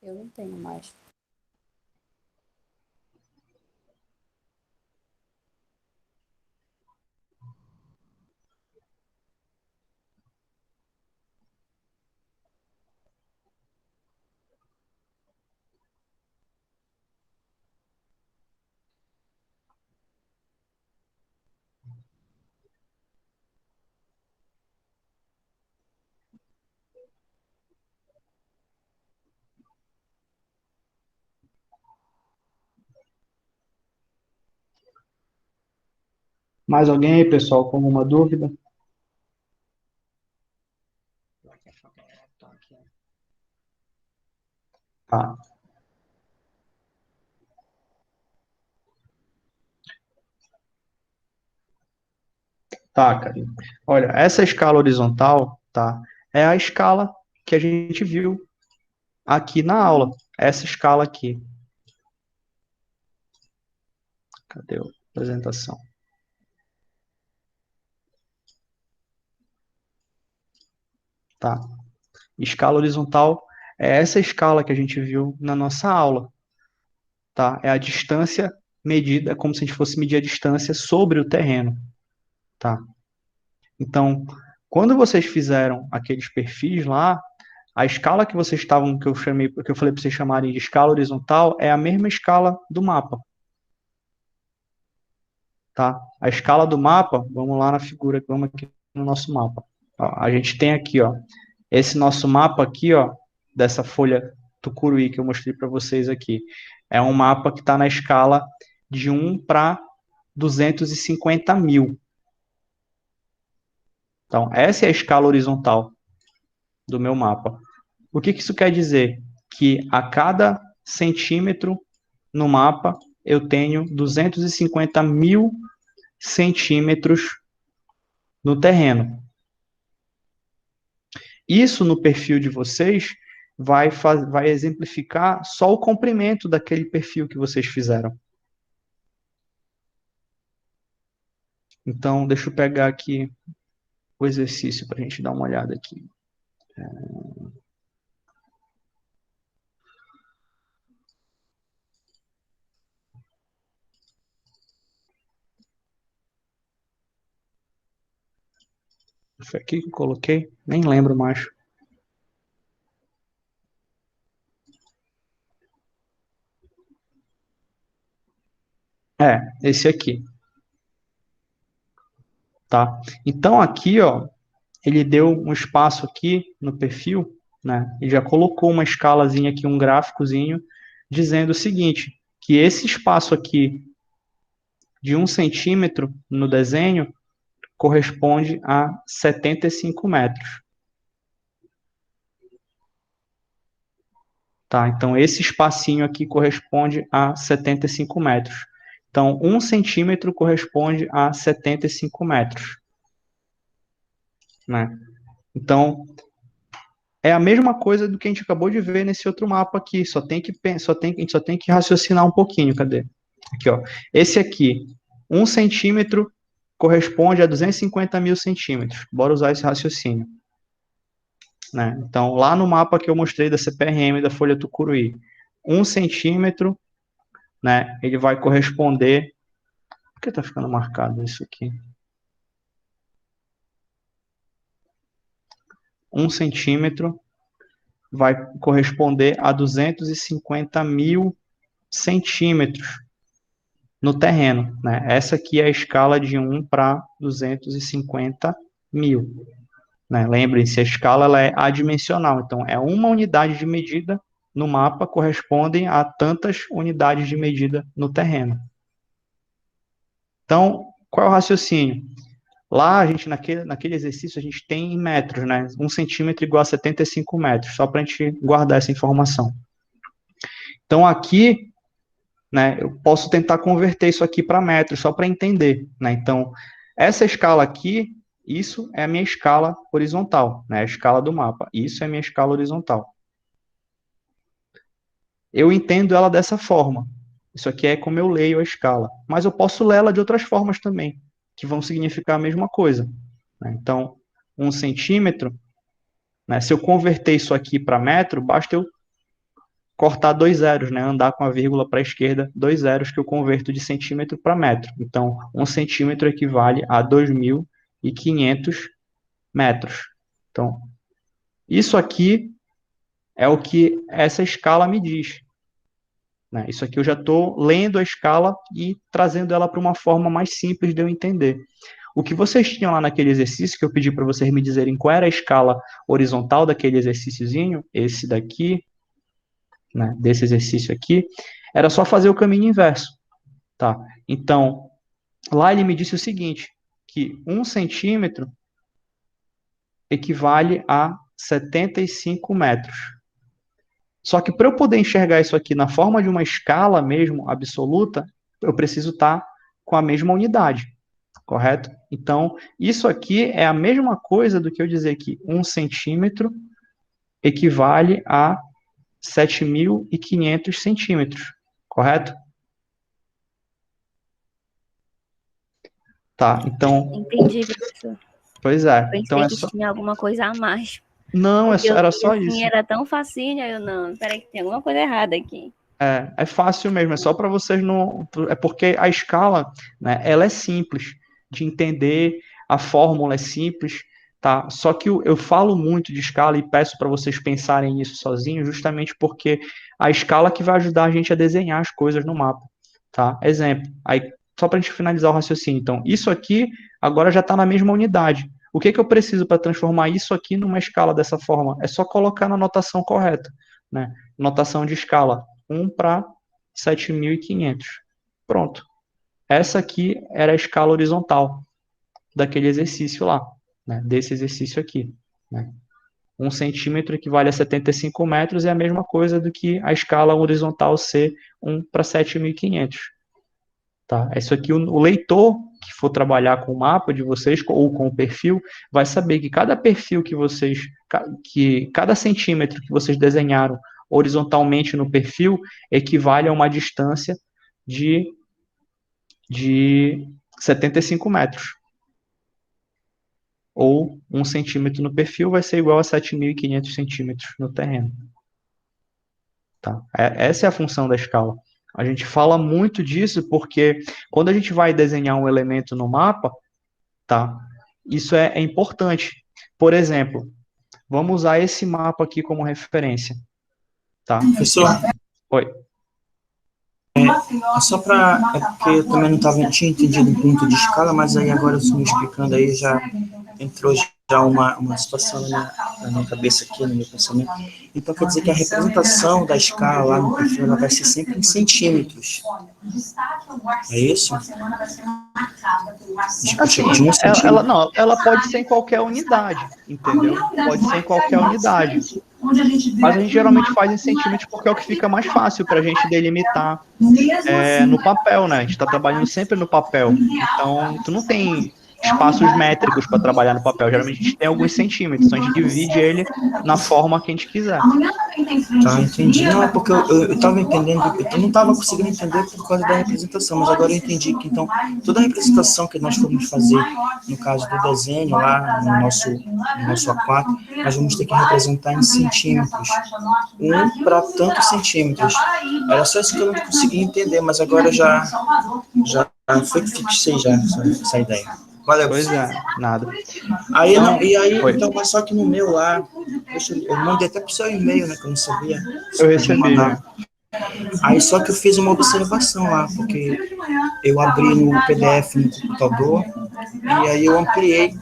Eu não tenho mais. Mais alguém aí, pessoal, com alguma dúvida? Tá. Tá, Karine. Olha, essa escala horizontal, tá? É a escala que a gente viu aqui na aula. Essa escala aqui. Cadê a apresentação? Tá. Escala horizontal é essa escala que a gente viu na nossa aula, tá? É a distância medida, como se a gente fosse medir a distância sobre o terreno, tá? Então, quando vocês fizeram aqueles perfis lá, a escala que vocês estavam, que eu falei para vocês chamarem de escala horizontal, é a mesma escala do mapa, tá? A escala do mapa, vamos lá na figura, vamos aqui no nosso mapa. Ó, a gente tem aqui, ó, esse nosso mapa aqui, ó, dessa folha Tucuruí que eu mostrei para vocês aqui, é um mapa que está na escala de 1 para 250 mil. Então, essa é a escala horizontal do meu mapa, O que isso quer dizer? Que a cada centímetro no mapa, eu tenho 250 mil centímetros no terreno. Isso no perfil de vocês vai exemplificar só o comprimento daquele perfil que vocês fizeram. Então, deixa eu pegar aqui o exercício para a gente dar uma olhada aqui. Foi aqui que eu coloquei? Nem lembro mais. Esse aqui. Tá? Então, aqui, ó, ele deu um espaço aqui no perfil, né? E já colocou uma escalazinha aqui, um gráficozinho, dizendo o seguinte, que esse espaço aqui de 1 centímetro no desenho corresponde a 75 metros. Tá? Então, esse espacinho aqui corresponde a 75 metros. Então, 1 centímetro corresponde a 75 metros. Né? Então, é a mesma coisa do que a gente acabou de ver nesse outro mapa aqui. A gente só tem que raciocinar um pouquinho. Cadê? Aqui, ó. Esse aqui, 1 centímetro corresponde a 250 mil centímetros. Bora usar esse raciocínio. Né? Então, lá no mapa que eu mostrei da CPRM da Folha Tucuruí, 1 centímetro, né, ele vai corresponder... Por que está ficando marcado isso aqui? 1 centímetro vai corresponder a 250 mil centímetros no terreno. Né? Essa aqui é a escala de 1 para 250 mil. Né? Lembrem-se, a escala ela é adimensional, então é uma unidade de medida no mapa correspondem a tantas unidades de medida no terreno. Então, qual é o raciocínio? Lá, a gente, naquele exercício, a gente tem em metros, né? 1 centímetro igual a 75 metros, só para a gente guardar essa informação. Então, aqui, né, eu posso tentar converter isso aqui para metros, só para entender. Né? Então, essa escala aqui, isso é a minha escala horizontal, né? A escala do mapa. Isso é a minha escala horizontal. Eu entendo ela dessa forma. Isso aqui é como eu leio a escala. Mas eu posso ler ela de outras formas também, que vão significar a mesma coisa. Né? Então, 1 centímetro, né? Se eu converter isso aqui para metro, basta eu cortar 2 zeros, né? Andar com a vírgula para a esquerda, 2 zeros que eu converto de centímetro para metro. Então, 1 centímetro equivale a 2.500 metros. Então, isso aqui é o que essa escala me diz. Né? Isso aqui eu já estou lendo a escala e trazendo ela para uma forma mais simples de eu entender. O que vocês tinham lá naquele exercício, que eu pedi para vocês me dizerem qual era a escala horizontal daquele exercíciozinho, esse daqui, né, desse exercício aqui, era só fazer o caminho inverso. Tá? Então, lá ele me disse o seguinte, que 1 centímetro equivale a 75 metros. Só que para eu poder enxergar isso aqui na forma de uma escala mesmo, absoluta, eu preciso estar com a mesma unidade, correto? Então, isso aqui é a mesma coisa do que eu dizer que 1 centímetro equivale a 7.500 centímetros, correto? Tá, então... Entendi, professor. Pois é. Então Pensei é que só... tinha alguma coisa a mais. Não, Porque eu era vi só assim, isso. era tão facinho, aí eu não, peraí que tem alguma coisa errada aqui. É fácil mesmo, é só para vocês não... É porque a escala, né, ela é simples de entender, a fórmula é simples, tá? Só que eu falo muito de escala e peço para vocês pensarem nisso sozinhos, justamente porque a escala que vai ajudar a gente a desenhar as coisas no mapa, tá? Exemplo, aí, só para a gente finalizar o raciocínio. Então, isso aqui agora já está na mesma unidade. O que eu preciso para transformar isso aqui numa escala dessa forma? É só colocar na notação correta, né? Notação de escala 1 para 7.500. Pronto. Essa aqui era a escala horizontal daquele exercício lá, né? Desse exercício aqui. Né? 1 centímetro equivale a 75 metros, é a mesma coisa do que a escala horizontal ser 1 para 7.500. Tá? Isso aqui, o leitor que for trabalhar com o mapa de vocês, ou com o perfil, vai saber que cada perfil cada centímetro que vocês desenharam horizontalmente no perfil, equivale a uma distância de 75 metros. Ou 1 centímetro no perfil vai ser igual a 7.500 centímetros no terreno. Tá? Essa é a função da escala. A gente fala muito disso porque quando a gente vai desenhar um elemento no mapa, tá? Isso é importante. Por exemplo, vamos usar esse mapa aqui como referência. Tá? Professor, Oi. só para... É porque eu também não tinha entendido o ponto de escala, mas aí agora você me explicando aí já entrou já uma situação na minha cabeça aqui, no meu pensamento. Então quer dizer que a representação da escala lá no perfil ela vai ser sempre em centímetros. É isso? Assim, De 1 centímetro. ela pode ser em qualquer unidade, entendeu? Pode ser em qualquer unidade. Mas a gente geralmente faz em centímetros porque é o que fica mais fácil para a gente delimitar no papel, né? A gente está trabalhando sempre no papel. Então, tu não tem espaços métricos para trabalhar no papel. Geralmente a gente tem alguns centímetros, então a gente divide ele na forma que a gente quiser. Tá, entendi. Não, é porque eu estava entendendo, eu não estava conseguindo entender por causa da representação, mas agora eu entendi que, então, toda a representação que nós formos fazer, no caso do desenho lá, no nosso A4, nós vamos ter que representar em centímetros. 1 para tantos centímetros. Era só isso que eu não conseguia entender, mas agora já foi que fixei já essa ideia. Valeu. Pois é, nada. Aí, Então, então, mas só que no meu lá, eu mandei até pro seu e-mail, né, que eu não sabia. Eu recebi, né? Aí só que eu fiz uma observação lá, porque eu abri no PDF no computador, e aí eu ampliei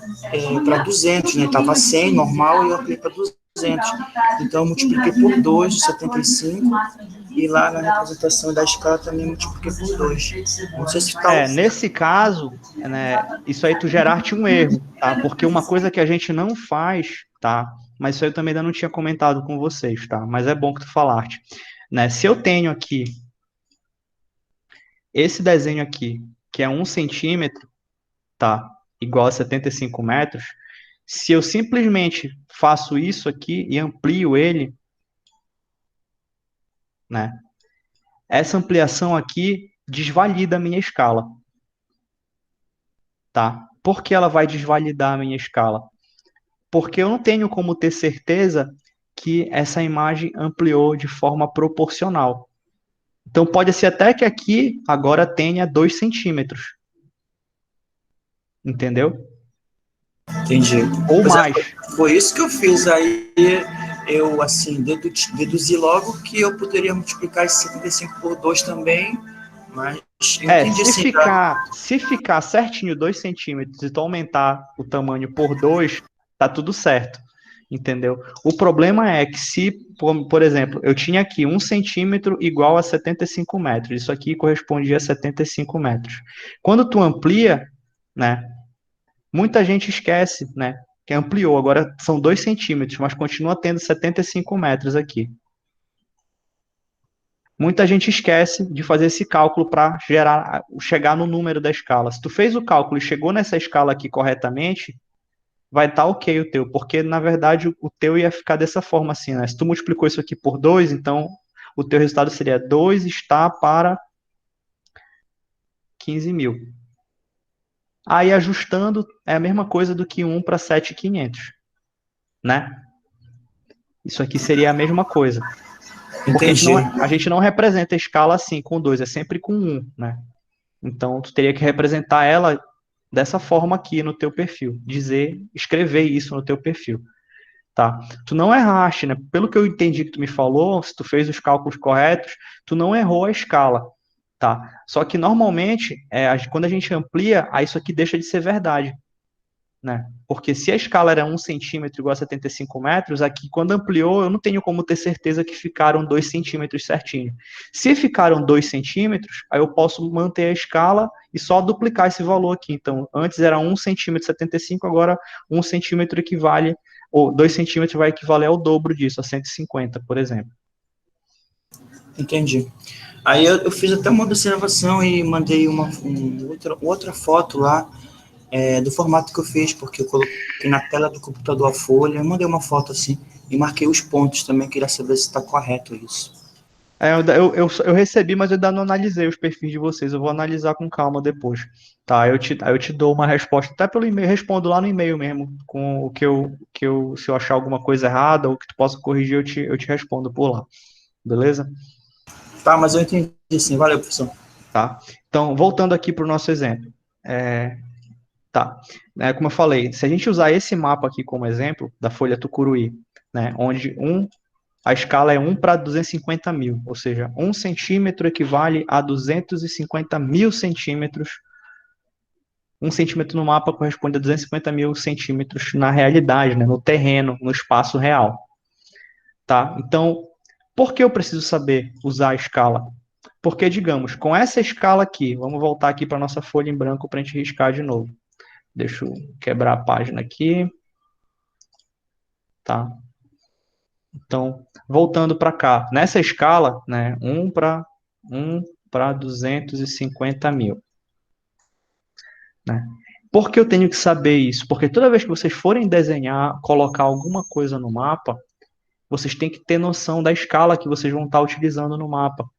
para 200, né, estava 100, normal, e eu ampliei para 200. Então eu multipliquei por 2, de 75, e lá na representação da escala também multipliquei por 2. Não sei se tá... Nesse caso, né, isso aí tu geraste um erro, tá? Porque uma coisa que a gente não faz, tá? Mas isso aí eu também ainda não tinha comentado com vocês, tá? Mas é bom que tu falaste. Né? Se eu tenho aqui esse desenho aqui, que é 1 centímetro, tá? Igual a 75 metros, se eu simplesmente faço isso aqui e amplio ele, né? Essa ampliação aqui desvalida a minha escala. Tá? Por que ela vai desvalidar a minha escala? Porque eu não tenho como ter certeza que essa imagem ampliou de forma proporcional. Então pode ser até que aqui agora tenha 2 centímetros. Entendeu? Entendi. Ou mais. Foi isso que eu fiz. Aí eu, assim, deduzi logo que eu poderia multiplicar esse 75 por 2 também, mas eu entendi se ficar certinho 2 centímetros e tu aumentar o tamanho por 2, tá tudo certo. Entendeu? O problema é que se, por exemplo, eu tinha aqui 1 centímetro igual a 75 metros. Isso aqui correspondia a 75 metros. Quando tu amplia, né? Muita gente esquece, né? Que ampliou. Agora são 2 centímetros, mas continua tendo 75 metros aqui. Muita gente esquece de fazer esse cálculo para chegar no número da escala. Se tu fez o cálculo e chegou nessa escala aqui corretamente, vai estar ok o teu, porque na verdade o teu ia ficar dessa forma assim, né? Se tu multiplicou isso aqui por 2, então o teu resultado seria 2 está para 15.000. Aí ajustando é a mesma coisa do que 1 para 7.500, né? Isso aqui seria a mesma coisa. Porque a gente não representa a escala assim, com 2, é sempre com 1, né? Então, tu teria que representar ela dessa forma aqui no teu perfil. Escrever isso no teu perfil. Tá? Tu não erraste, né? Pelo que eu entendi que tu me falou, se tu fez os cálculos corretos, tu não errou a escala. Tá? Só que, normalmente, quando a gente amplia, aí isso aqui deixa de ser verdade. Né? Porque se a escala era 1 centímetro igual a 75 metros, aqui quando ampliou, eu não tenho como ter certeza que ficaram 2 centímetros certinho. Se ficaram 2 centímetros, aí eu posso manter a escala e só duplicar esse valor aqui. Então, antes era 1 centímetro 75, agora 1 centímetro equivale ou 2 centímetros vai equivaler ao dobro disso, a 150, por exemplo. Entendi. Aí eu fiz até uma observação e mandei outra foto lá do formato que eu fiz, porque eu coloquei na tela do computador a folha, eu mandei uma foto assim e marquei os pontos também, queria saber se está correto isso. Eu recebi, mas eu ainda não analisei os perfis de vocês. Eu vou analisar com calma depois. Tá, aí eu te dou uma resposta, até pelo e-mail, respondo lá no e-mail mesmo, com o se eu achar alguma coisa errada ou que tu possa corrigir, eu te respondo por lá. Beleza? Tá, mas eu entendi sim. Valeu, professor. Tá. Então, voltando aqui para o nosso exemplo. Tá. Como eu falei, se a gente usar esse mapa aqui como exemplo, da folha Tucuruí, né, onde a escala é 1 para 250 mil, ou seja, 1 centímetro equivale a 250 mil centímetros. 1 centímetro no mapa corresponde a 250 mil centímetros na realidade, né, no terreno, no espaço real. Tá? Então, por que eu preciso saber usar a escala? Porque, digamos, com essa escala aqui, vamos voltar aqui para a nossa folha em branco para a gente riscar de novo. Deixa eu quebrar a página aqui. Tá? Então, voltando para cá, nessa escala, né, 1 para 250 mil. Né? Por que eu tenho que saber isso? Porque toda vez que vocês forem desenhar, colocar alguma coisa no mapa, vocês têm que ter noção da escala que vocês vão estar utilizando no mapa.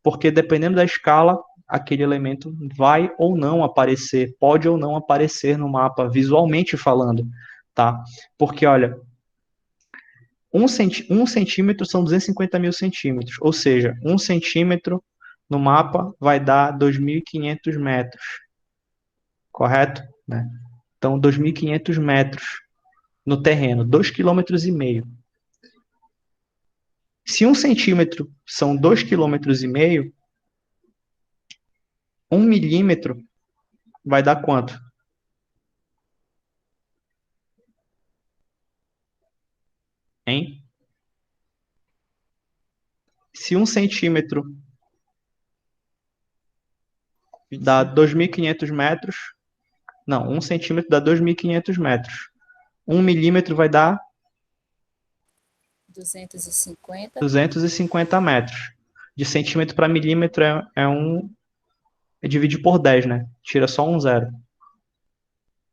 Porque dependendo da escala, aquele elemento vai ou não aparecer, pode ou não aparecer no mapa, visualmente falando. Tá? Porque, olha, 1 centímetro são 250 mil centímetros, ou seja, 1 centímetro no mapa vai dar 2.500 metros, correto? Né? Então, 2.500 metros no terreno, 2,5 km. Se 1 centímetro são 2,5 km, 1 milímetro vai dar quanto? Hein? Se 1 centímetro dá 2.500 metros, não, 1 centímetro dá 2.500 metros. 1 milímetro vai dar 250 metros. De centímetro para milímetro é dividir por 10, né? Tira só um zero.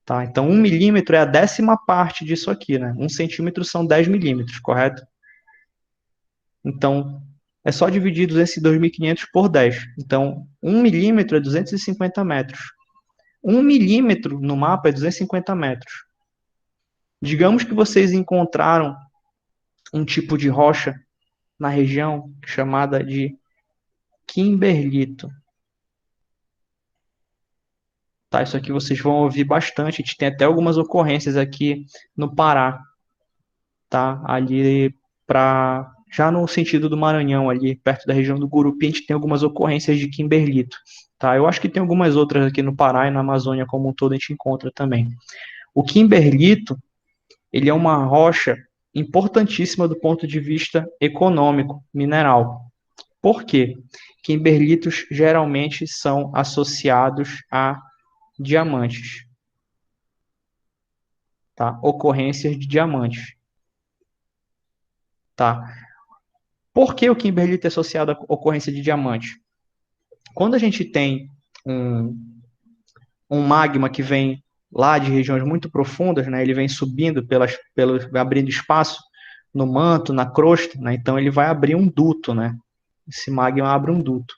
Tá? Então, 1 milímetro é a 10ª parte disso aqui, né? 1 centímetro são 10 milímetros, correto? Então, é só dividir 2.500 por 10. Então, 1 milímetro é 250 metros. 1 milímetro no mapa é 250 metros. Digamos que vocês encontraram um tipo de rocha na região chamada de Kimberlito. Tá, isso aqui vocês vão ouvir bastante. A gente tem até algumas ocorrências aqui no Pará, tá? Ali já no sentido do Maranhão, ali perto da região do Gurupi, a gente tem algumas ocorrências de Kimberlito, tá? Eu acho que tem algumas outras aqui no Pará e na Amazônia como um todo a gente encontra também. O Kimberlito, ele é uma rocha importantíssima do ponto de vista econômico, mineral. Por quê? Kimberlitos geralmente são associados a diamantes, tá? Ocorrências de diamantes, tá? Por que o kimberlito é associado à ocorrência de diamante? Quando a gente tem um magma que vem lá de regiões muito profundas, né? Ele vem subindo abrindo espaço no manto, na crosta, né? Então ele vai abrir um duto, né? Esse magma abre um duto.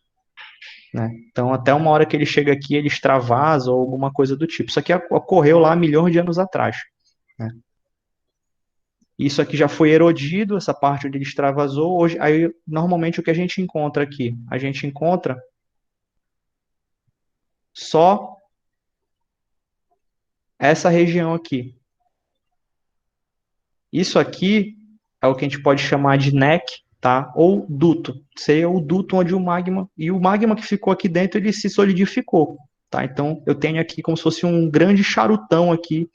Né? Então, até uma hora que ele chega aqui, ele extravasa ou alguma coisa do tipo. Isso aqui ocorreu lá milhões de anos atrás. Né? Isso aqui já foi erodido, essa parte onde ele extravasou. Hoje, aí, normalmente, o que a gente encontra aqui? A gente encontra só essa região aqui. Isso aqui é o que a gente pode chamar de neck, tá? Ou duto. Seria o duto onde o magma... E o magma que ficou aqui dentro, ele se solidificou. Tá? Então, eu tenho aqui como se fosse um grande charutão aqui,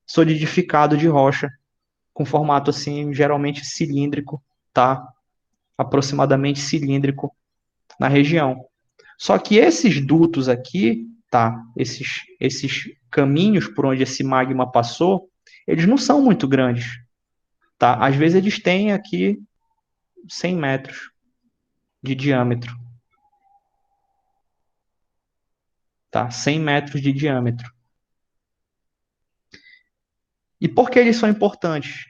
solidificado de rocha, com formato assim, geralmente cilíndrico, tá? Aproximadamente cilíndrico na região. Só que esses dutos aqui, tá? Esses caminhos por onde esse magma passou, eles não são muito grandes, tá? Às vezes eles têm aqui 100 metros de diâmetro, tá? 100 metros de diâmetro. E por que eles são importantes?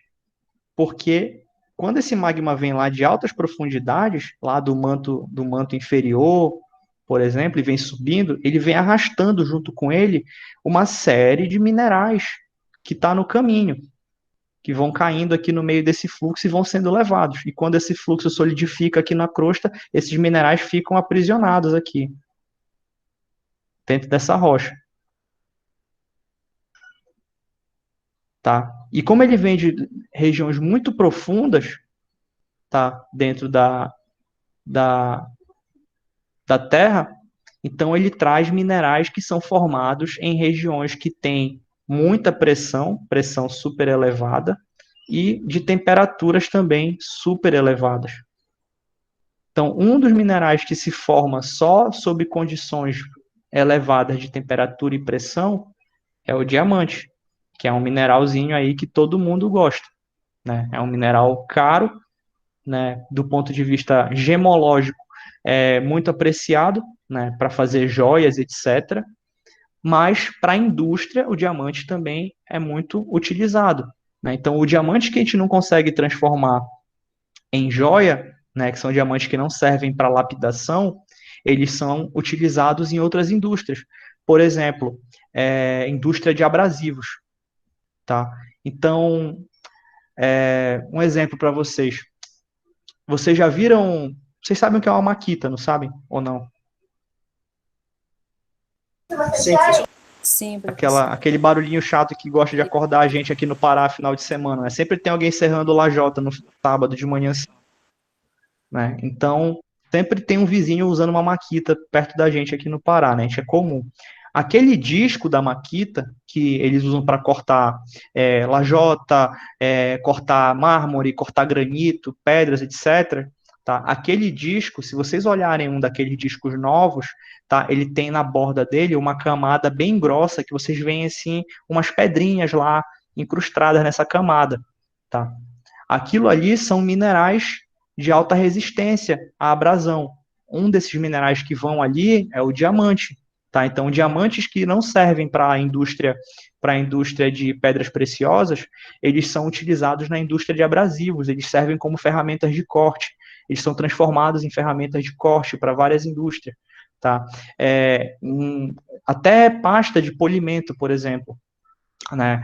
Porque quando esse magma vem lá de altas profundidades, lá do manto inferior, por exemplo, e vem subindo, ele vem arrastando junto com ele uma série de minerais que está no caminho, que vão caindo aqui no meio desse fluxo e vão sendo levados. E quando esse fluxo solidifica aqui na crosta, esses minerais ficam aprisionados aqui, dentro dessa rocha. Tá? E como ele vem de regiões muito profundas, tá? Dentro da, da Terra, então ele traz minerais que são formados em regiões que têm muita pressão, pressão super elevada, e de temperaturas também super elevadas. Então, um dos minerais que se forma só sob condições elevadas de temperatura e pressão é o diamante, que é um mineralzinho aí que todo mundo gosta, né? É um mineral caro, né? Do ponto de vista gemológico, é muito apreciado, né? Para fazer joias, etc. Mas para a indústria, o diamante também é muito utilizado, né? Então, o diamante que a gente não consegue transformar em joia, né, que são diamantes que não servem para lapidação, eles são utilizados em outras indústrias. Por exemplo, indústria de abrasivos, tá? Então, um exemplo para vocês. Vocês já viram... Vocês sabem o que é uma maquita, não sabem? Ou não? Sim, Sim, professor. Aquele barulhinho chato que gosta de acordar a gente aqui no Pará final de semana, né? Sempre tem alguém serrando lajota no sábado de manhã, né? Então, sempre tem um vizinho usando uma maquita perto da gente aqui no Pará, né? Isso é comum. Aquele disco da maquita, que eles usam para cortar lajota, cortar mármore, cortar granito, pedras, etc., tá? Aquele disco, se vocês olharem um daqueles discos novos, tá? Ele tem na borda dele uma camada bem grossa, que vocês veem, assim, umas pedrinhas lá incrustadas nessa camada, tá? Aquilo ali são minerais de alta resistência à abrasão. Um desses minerais que vão ali é o diamante, tá? Então, diamantes que não servem para a indústria de pedras preciosas, eles são utilizados na indústria de abrasivos, eles servem como ferramentas de corte, eles são transformados em ferramentas de corte para várias indústrias, tá? Até pasta de polimento, por exemplo, né?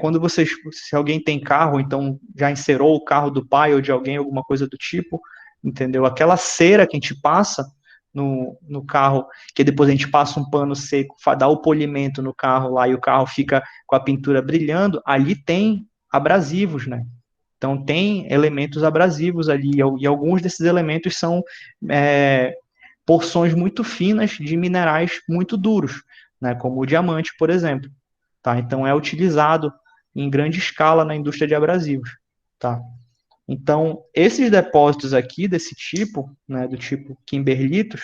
Quando se alguém tem carro, então já encerou o carro do pai ou de alguém, alguma coisa do tipo, entendeu? Aquela cera que a gente passa no carro, que depois a gente passa um pano seco, dá o polimento no carro lá e o carro fica com a pintura brilhando, ali tem abrasivos, né? Então tem elementos abrasivos ali, e alguns desses elementos são porções muito finas de minerais muito duros, né? Como o diamante, por exemplo. Tá? Então, é utilizado em grande escala na indústria de abrasivos. Tá? Então, esses depósitos aqui, desse tipo, né, do tipo kimberlitos,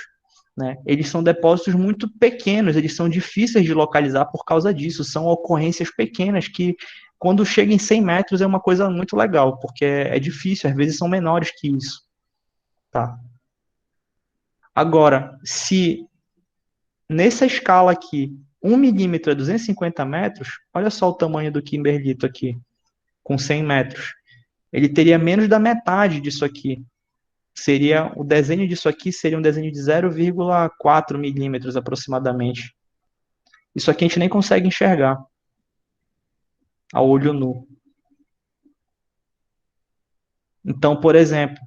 né, eles são depósitos muito pequenos, eles são difíceis de localizar por causa disso, são ocorrências pequenas que, quando chega em 100 metros, é uma coisa muito legal, porque é difícil, às vezes são menores que isso. Tá? Agora, se nessa escala aqui, 1 milímetro é 250 metros, olha só o tamanho do kimberlito aqui, com 100 metros. Ele teria menos da metade disso aqui. O desenho disso aqui seria um desenho de 0,4 milímetros aproximadamente. Isso aqui a gente nem consegue enxergar a olho nu. Então, por exemplo,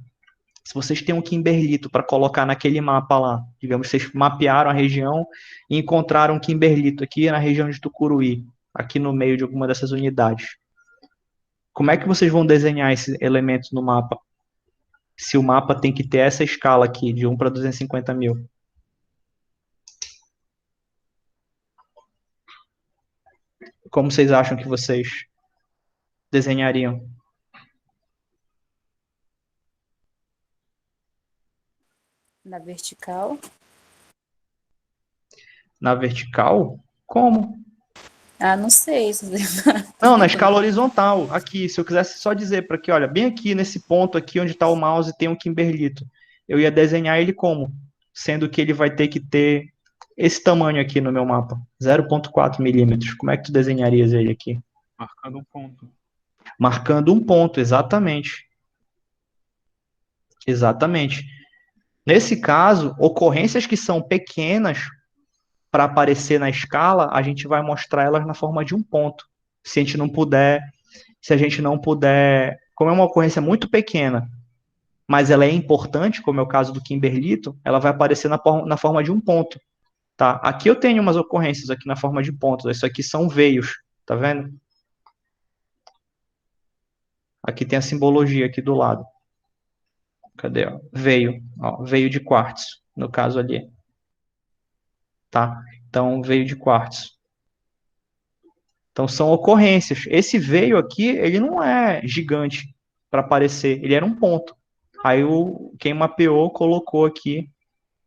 se vocês têm um kimberlito para colocar naquele mapa lá, digamos, vocês mapearam a região e encontraram um kimberlito aqui na região de Tucuruí, aqui no meio de alguma dessas unidades. Como é que vocês vão desenhar esses elementos no mapa? Se o mapa tem que ter essa escala aqui, de 1 para 250 mil. Como vocês acham que vocês desenhariam? Na vertical. Na vertical? Como? Ah, não sei. Não, na escala horizontal, aqui, se eu quisesse só dizer para aqui, olha, bem aqui nesse ponto aqui onde está o mouse tem um Kimberlito, eu ia desenhar ele como? Sendo que ele vai ter que ter esse tamanho aqui no meu mapa, 0,4 milímetros. Como é que tu desenharias ele aqui? Marcando um ponto. Marcando um ponto, exatamente. Exatamente. Nesse caso, ocorrências que são pequenas para aparecer na escala, a gente vai mostrar elas na forma de um ponto. Se a gente não puder, se a gente não puder, como é uma ocorrência muito pequena, mas ela é importante, como é o caso do Kimberlito, ela vai aparecer na forma de um ponto, tá? Aqui eu tenho umas ocorrências aqui na forma de pontos, isso aqui são veios, tá vendo? Aqui tem a simbologia aqui do lado. Cadê, ó? Veio, ó, veio de quartzo, no caso ali, tá? Então, veio de quartzo. Então, são ocorrências. Esse veio aqui, ele não é gigante para aparecer, ele era um ponto. Aí, quem mapeou colocou aqui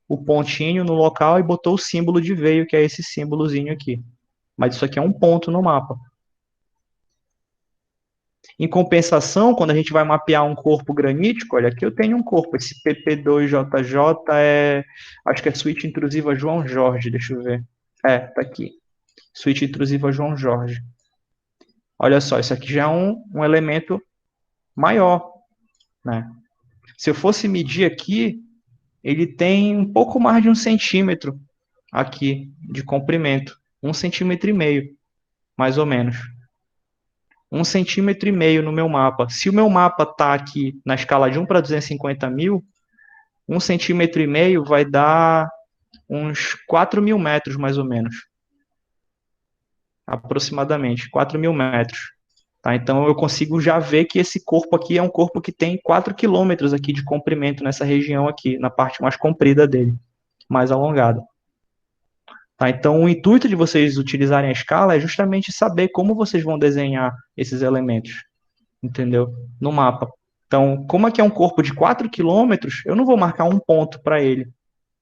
o pontinho no local e botou o símbolo de veio, que é esse símbolozinho aqui. Mas isso aqui é um ponto no mapa. Em compensação, quando a gente vai mapear um corpo granítico, olha, aqui eu tenho um corpo, esse PP2JJ acho que é suíte intrusiva João Jorge, deixa eu ver. Tá aqui. Suíte intrusiva João Jorge. Olha só, isso aqui já é um elemento maior, né? Se eu fosse medir aqui, ele tem um pouco mais de 1 centímetro aqui de comprimento. 1,5 centímetros, mais ou menos. 1,5 centímetros no meu mapa. Se o meu mapa está aqui na escala de 1 para 250 mil, 1,5 centímetros vai dar uns 4 mil metros, mais ou menos. Aproximadamente, 4 mil metros. Tá? Então eu consigo já ver que esse corpo aqui é um corpo que tem 4 quilômetros aqui de comprimento nessa região aqui, na parte mais comprida dele, mais alongada. Tá? Então, o intuito de vocês utilizarem a escala é justamente saber como vocês vão desenhar esses elementos, entendeu? No mapa. Então, como aqui é um corpo de 4 quilômetros, eu não vou marcar um ponto para ele,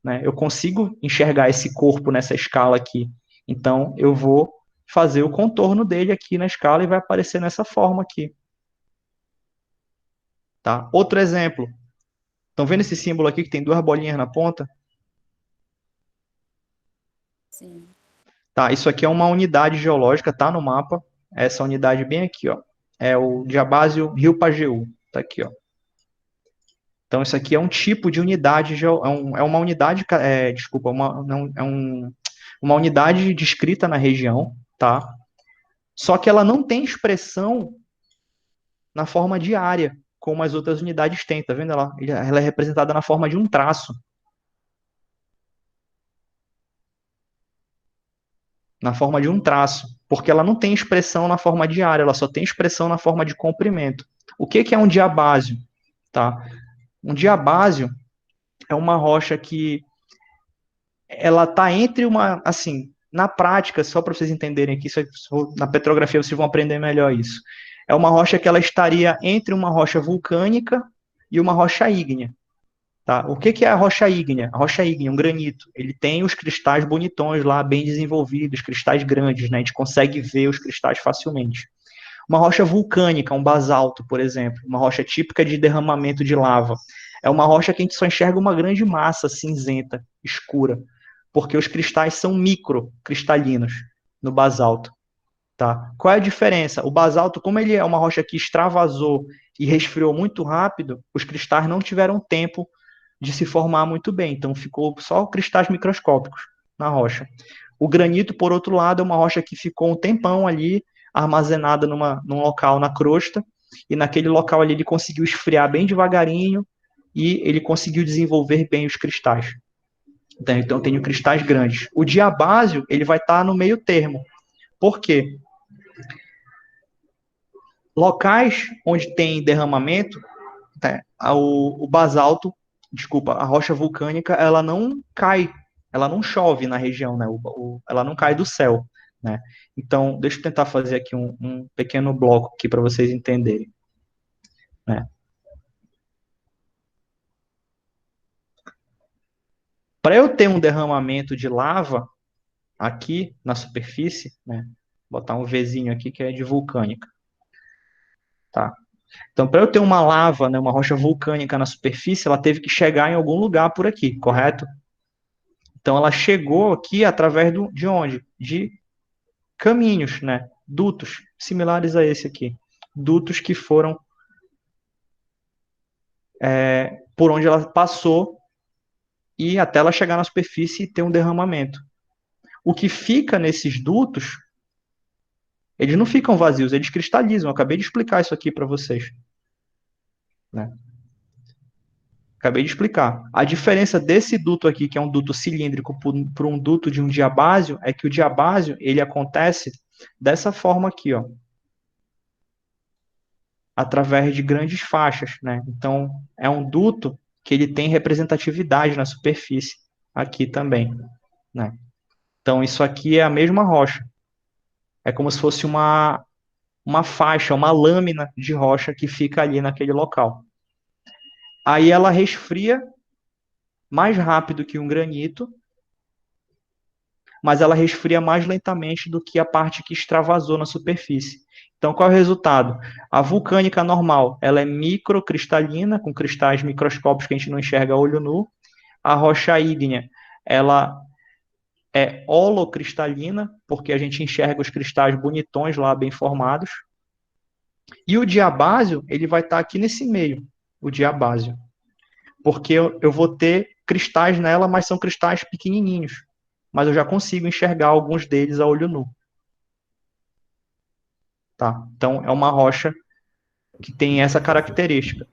né? Eu consigo enxergar esse corpo nessa escala aqui. Então, eu vou fazer o contorno dele aqui na escala e vai aparecer nessa forma aqui. Tá? Outro exemplo. Estão vendo esse símbolo aqui que tem duas bolinhas na ponta? Sim. Tá, isso aqui é uma unidade geológica, tá no mapa. Essa unidade bem aqui, ó. É o Diabásio Rio Pajeú. Tá aqui, ó. Então, isso aqui é um tipo de unidade, é uma unidade, desculpa, uma unidade descrita na região, tá? Só que ela não tem expressão na forma de área, como as outras unidades têm, tá vendo? Ela é representada na forma de um traço. Na forma de um traço, porque ela não tem expressão na forma de área, ela só tem expressão na forma de comprimento. O que é um diabásio? Tá? Um diabásio é uma rocha que ela está entre uma, assim, na prática, só para vocês entenderem aqui, na petrografia vocês vão aprender melhor isso. É uma rocha que ela estaria entre uma rocha vulcânica e uma rocha ígnea. Tá? O que é a rocha ígnea? A rocha ígnea, um granito, ele tem os cristais bonitões lá, bem desenvolvidos, cristais grandes, né? A gente consegue ver os cristais facilmente. Uma rocha vulcânica, um basalto, por exemplo, uma rocha típica de derramamento de lava, é uma rocha que a gente só enxerga uma grande massa cinzenta, escura, porque os cristais são microcristalinos no basalto. Tá? Qual é a diferença? O basalto, como ele é uma rocha que extravasou e resfriou muito rápido, os cristais não tiveram tempo de se formar muito bem, então ficou só cristais microscópicos na rocha. O granito, por outro lado, é uma rocha que ficou um tempão ali armazenada num local na crosta, e naquele local ali ele conseguiu esfriar bem devagarinho e ele conseguiu desenvolver bem os cristais. Então tenho cristais grandes. O diabásio, ele vai estar no meio termo. Por quê? Locais onde tem derramamento, tá, o basalto, desculpa, a rocha vulcânica, ela não cai, ela não chove na região, né? Ela não cai do céu, né? Então, deixa eu tentar fazer aqui um pequeno bloco aqui para vocês entenderem, né? Para eu ter um derramamento de lava aqui na superfície, né? botar um Vzinho aqui que é de vulcânica, tá? Então, para eu ter uma lava, né, uma rocha vulcânica na superfície, ela teve que chegar em algum lugar por aqui, correto? Então, ela chegou aqui através de onde? De caminhos, né? Dutos, similares a esse aqui. Dutos que foram por onde ela passou e até ela chegar na superfície e ter um derramamento. O que fica nesses dutos, eles não ficam vazios, eles cristalizam. Eu acabei de explicar isso aqui para vocês, né? Acabei de explicar. A diferença desse duto aqui, que é um duto cilíndrico, por um duto de um diabásio, é que o diabásio, ele acontece dessa forma aqui, ó, através de grandes faixas, né? Então, é um duto que ele tem representatividade na superfície, aqui também, né? Então, isso aqui é a mesma rocha. É como se fosse uma faixa, uma lâmina de rocha que fica ali naquele local. Aí ela resfria mais rápido que um granito, mas ela resfria mais lentamente do que a parte que extravasou na superfície. Então, qual é o resultado? A vulcânica normal, ela é microcristalina, com cristais microscópicos que a gente não enxerga a olho nu. A rocha ígnea, ela é holocristalina, porque a gente enxerga os cristais bonitões lá, bem formados. E o diabásio, ele vai estar aqui nesse meio, o diabásio. Porque eu vou ter cristais nela, mas são cristais pequenininhos. Mas eu já consigo enxergar alguns deles a olho nu. Tá? Então, é uma rocha que tem essa característica.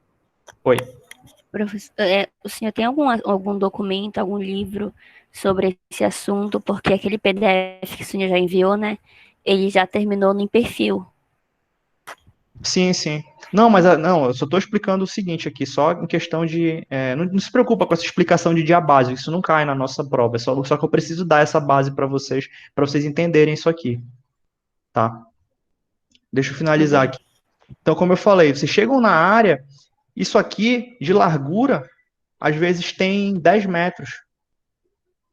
Oi. Professor, o senhor tem algum documento, algum livro sobre esse assunto? Porque aquele PDF que o senhor já enviou, né? Ele já terminou no perfil. Sim, sim. Não, mas não, eu só estou explicando o seguinte aqui, só em questão de. Não se preocupa com essa explicação de diabásio, isso não cai na nossa prova. Só que eu preciso dar essa base para vocês entenderem isso aqui. Tá? Deixa eu finalizar aqui. Então, como eu falei, vocês chegam na área, isso aqui de largura, às vezes tem 10 metros.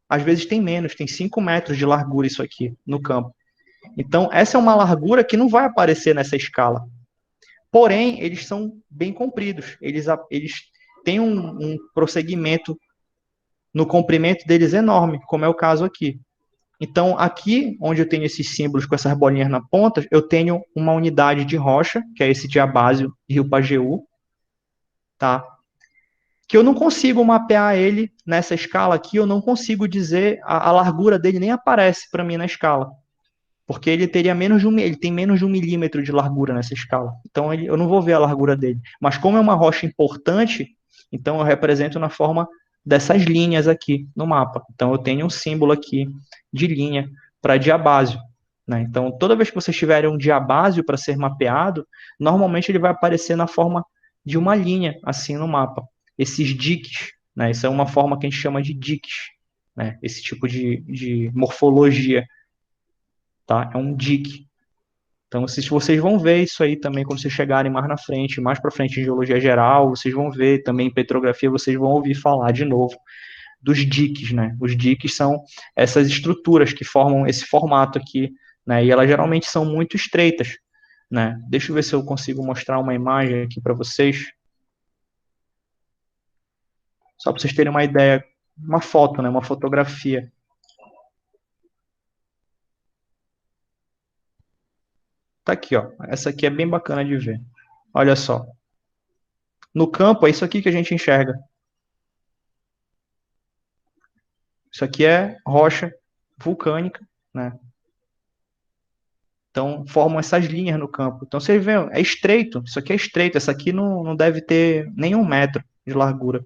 Às vezes tem menos, tem 5 metros de largura isso aqui no campo. Então, essa é uma largura que não vai aparecer nessa escala. Porém, eles são bem compridos. Eles têm um prosseguimento no comprimento deles enorme, como é o caso aqui. Então, aqui, onde eu tenho esses símbolos com essas bolinhas na ponta, eu tenho uma unidade de rocha, que é esse diabásio Rio Pajeú, tá? Que eu não consigo mapear ele nessa escala aqui, eu não consigo dizer, a largura dele nem aparece para mim na escala. Porque ele teria ele tem menos de 1 milímetro de largura nessa escala. Então eu não vou ver a largura dele. Mas como é uma rocha importante, então eu represento na forma dessas linhas aqui no mapa. Então eu tenho um símbolo aqui de linha para diabásio, né? Então toda vez que vocês tiverem um diabásio para ser mapeado, normalmente ele vai aparecer na forma de uma linha assim no mapa. Esses diques, né? Isso é uma forma que a gente chama de diques, né? Esse tipo de morfologia. Tá? É um dique. Então, vocês vão ver isso aí também quando vocês chegarem mais para frente em geologia geral, vocês vão ver também em petrografia, vocês vão ouvir falar de novo dos diques, né? Os diques são essas estruturas que formam esse formato aqui, né? E elas geralmente são muito estreitas, né? Deixa eu ver se eu consigo mostrar uma imagem aqui para vocês. Só para vocês terem uma ideia, uma foto, né? Uma fotografia. Tá aqui, ó. Essa aqui é bem bacana de ver. Olha só. No campo, é isso aqui que a gente enxerga. Isso aqui é rocha vulcânica, né? Então, formam essas linhas no campo. Então, vocês veem, é estreito. Isso aqui é estreito. Essa aqui não deve ter nem 1 metro de largura.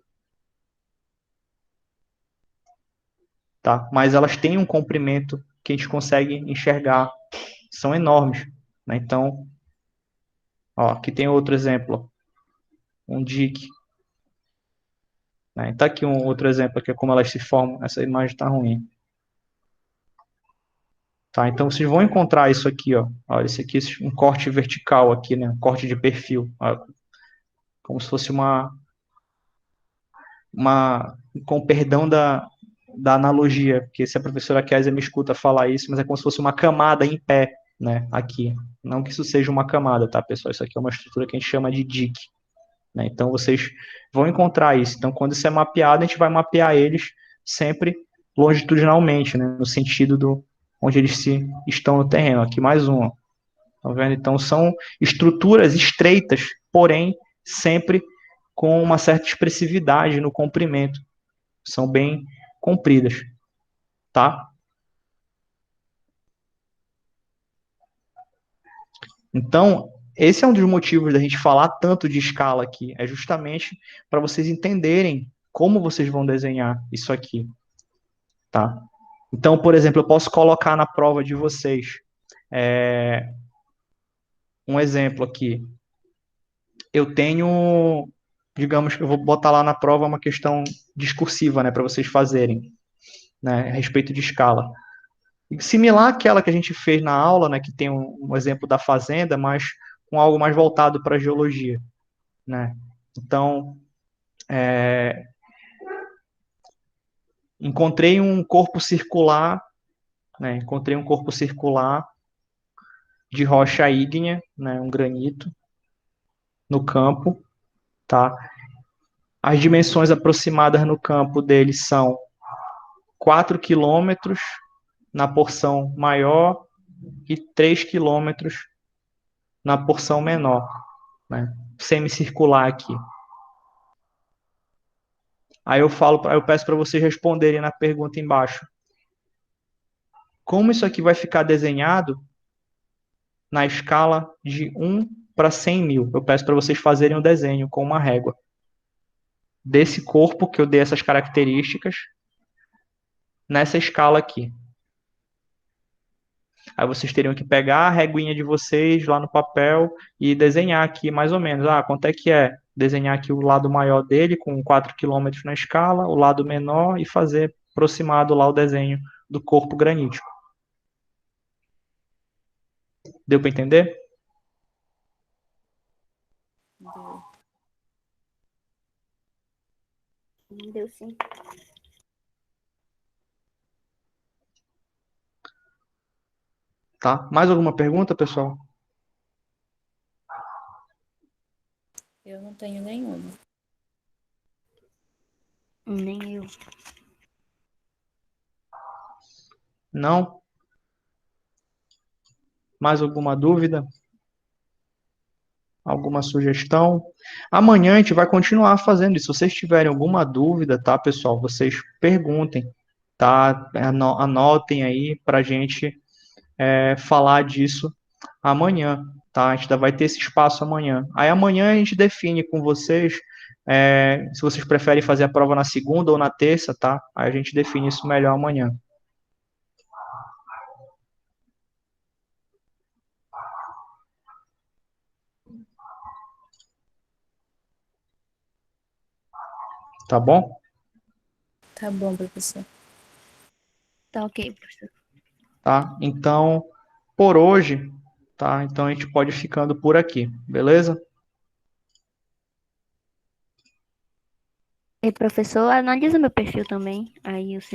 Tá? Mas elas têm um comprimento que a gente consegue enxergar. São enormes, né? Então, ó, aqui tem outro exemplo. Um dique. Né? Tá aqui um outro exemplo, aqui é como elas se formam. Essa imagem está ruim. Tá, então vocês vão encontrar isso aqui, ó. Olha, esse aqui, um corte vertical aqui, né? Um corte de perfil. Ó, como se fosse com perdão da analogia, porque se a professora Kézia me escuta falar isso, mas é como se fosse uma camada em pé, né, aqui. Não que isso seja uma camada, tá, pessoal? Isso aqui é uma estrutura que a gente chama de dique, né? Então, vocês vão encontrar isso. Então, quando isso é mapeado, a gente vai mapear eles sempre longitudinalmente, né, no sentido do onde eles estão no terreno. Aqui mais um, ó. Tá vendo? Então, são estruturas estreitas, porém, sempre com uma certa expressividade no comprimento. São bem compridas, tá? Então, esse é um dos motivos da gente falar tanto de escala aqui, é justamente para vocês entenderem como vocês vão desenhar isso aqui, tá? Então, por exemplo, eu posso colocar na prova de vocês um exemplo aqui. Eu tenho, digamos que eu vou botar lá na prova uma questão discursiva, né, para vocês fazerem, né, a respeito de escala. Similar àquela que a gente fez na aula, né, que tem um exemplo da fazenda, mas com algo mais voltado para a geologia, né? Então, encontrei um corpo circular, né? Encontrei um corpo circular de rocha ígnea, né? Um granito no campo, tá? As dimensões aproximadas no campo dele são 4 quilômetros na porção maior e 3 quilômetros na porção menor, né? Semicircular aqui. Aí eu peço para vocês responderem na pergunta embaixo. Como isso aqui vai ficar desenhado na escala de 1 para 100 mil? Eu peço para vocês fazerem um desenho com uma régua desse corpo que eu dei essas características nessa escala aqui. Aí vocês teriam que pegar a reguinha de vocês lá no papel e desenhar aqui mais ou menos. Ah, quanto é que é? Desenhar aqui o lado maior dele com 4 quilômetros na escala, o lado menor e fazer aproximado lá o desenho do corpo granítico. Deu para entender? Deu. Deu sim. Tá? Mais alguma pergunta, pessoal? Eu não tenho nenhuma. Nem eu. Não? Mais alguma dúvida? Alguma sugestão? Amanhã a gente vai continuar fazendo isso. Se vocês tiverem alguma dúvida, tá, pessoal? Vocês perguntem, tá? Anotem aí para a gente falar disso amanhã, tá? A gente ainda vai ter esse espaço amanhã. Aí amanhã a gente define com vocês se vocês preferem fazer a prova na segunda ou na terça, tá? Aí a gente define isso melhor amanhã. Tá bom? Tá bom, professor. Tá ok, professor. Tá? Então, por hoje, tá? Então a gente pode ir ficando por aqui, beleza? E professor, analisa meu perfil também. Aí eu sempre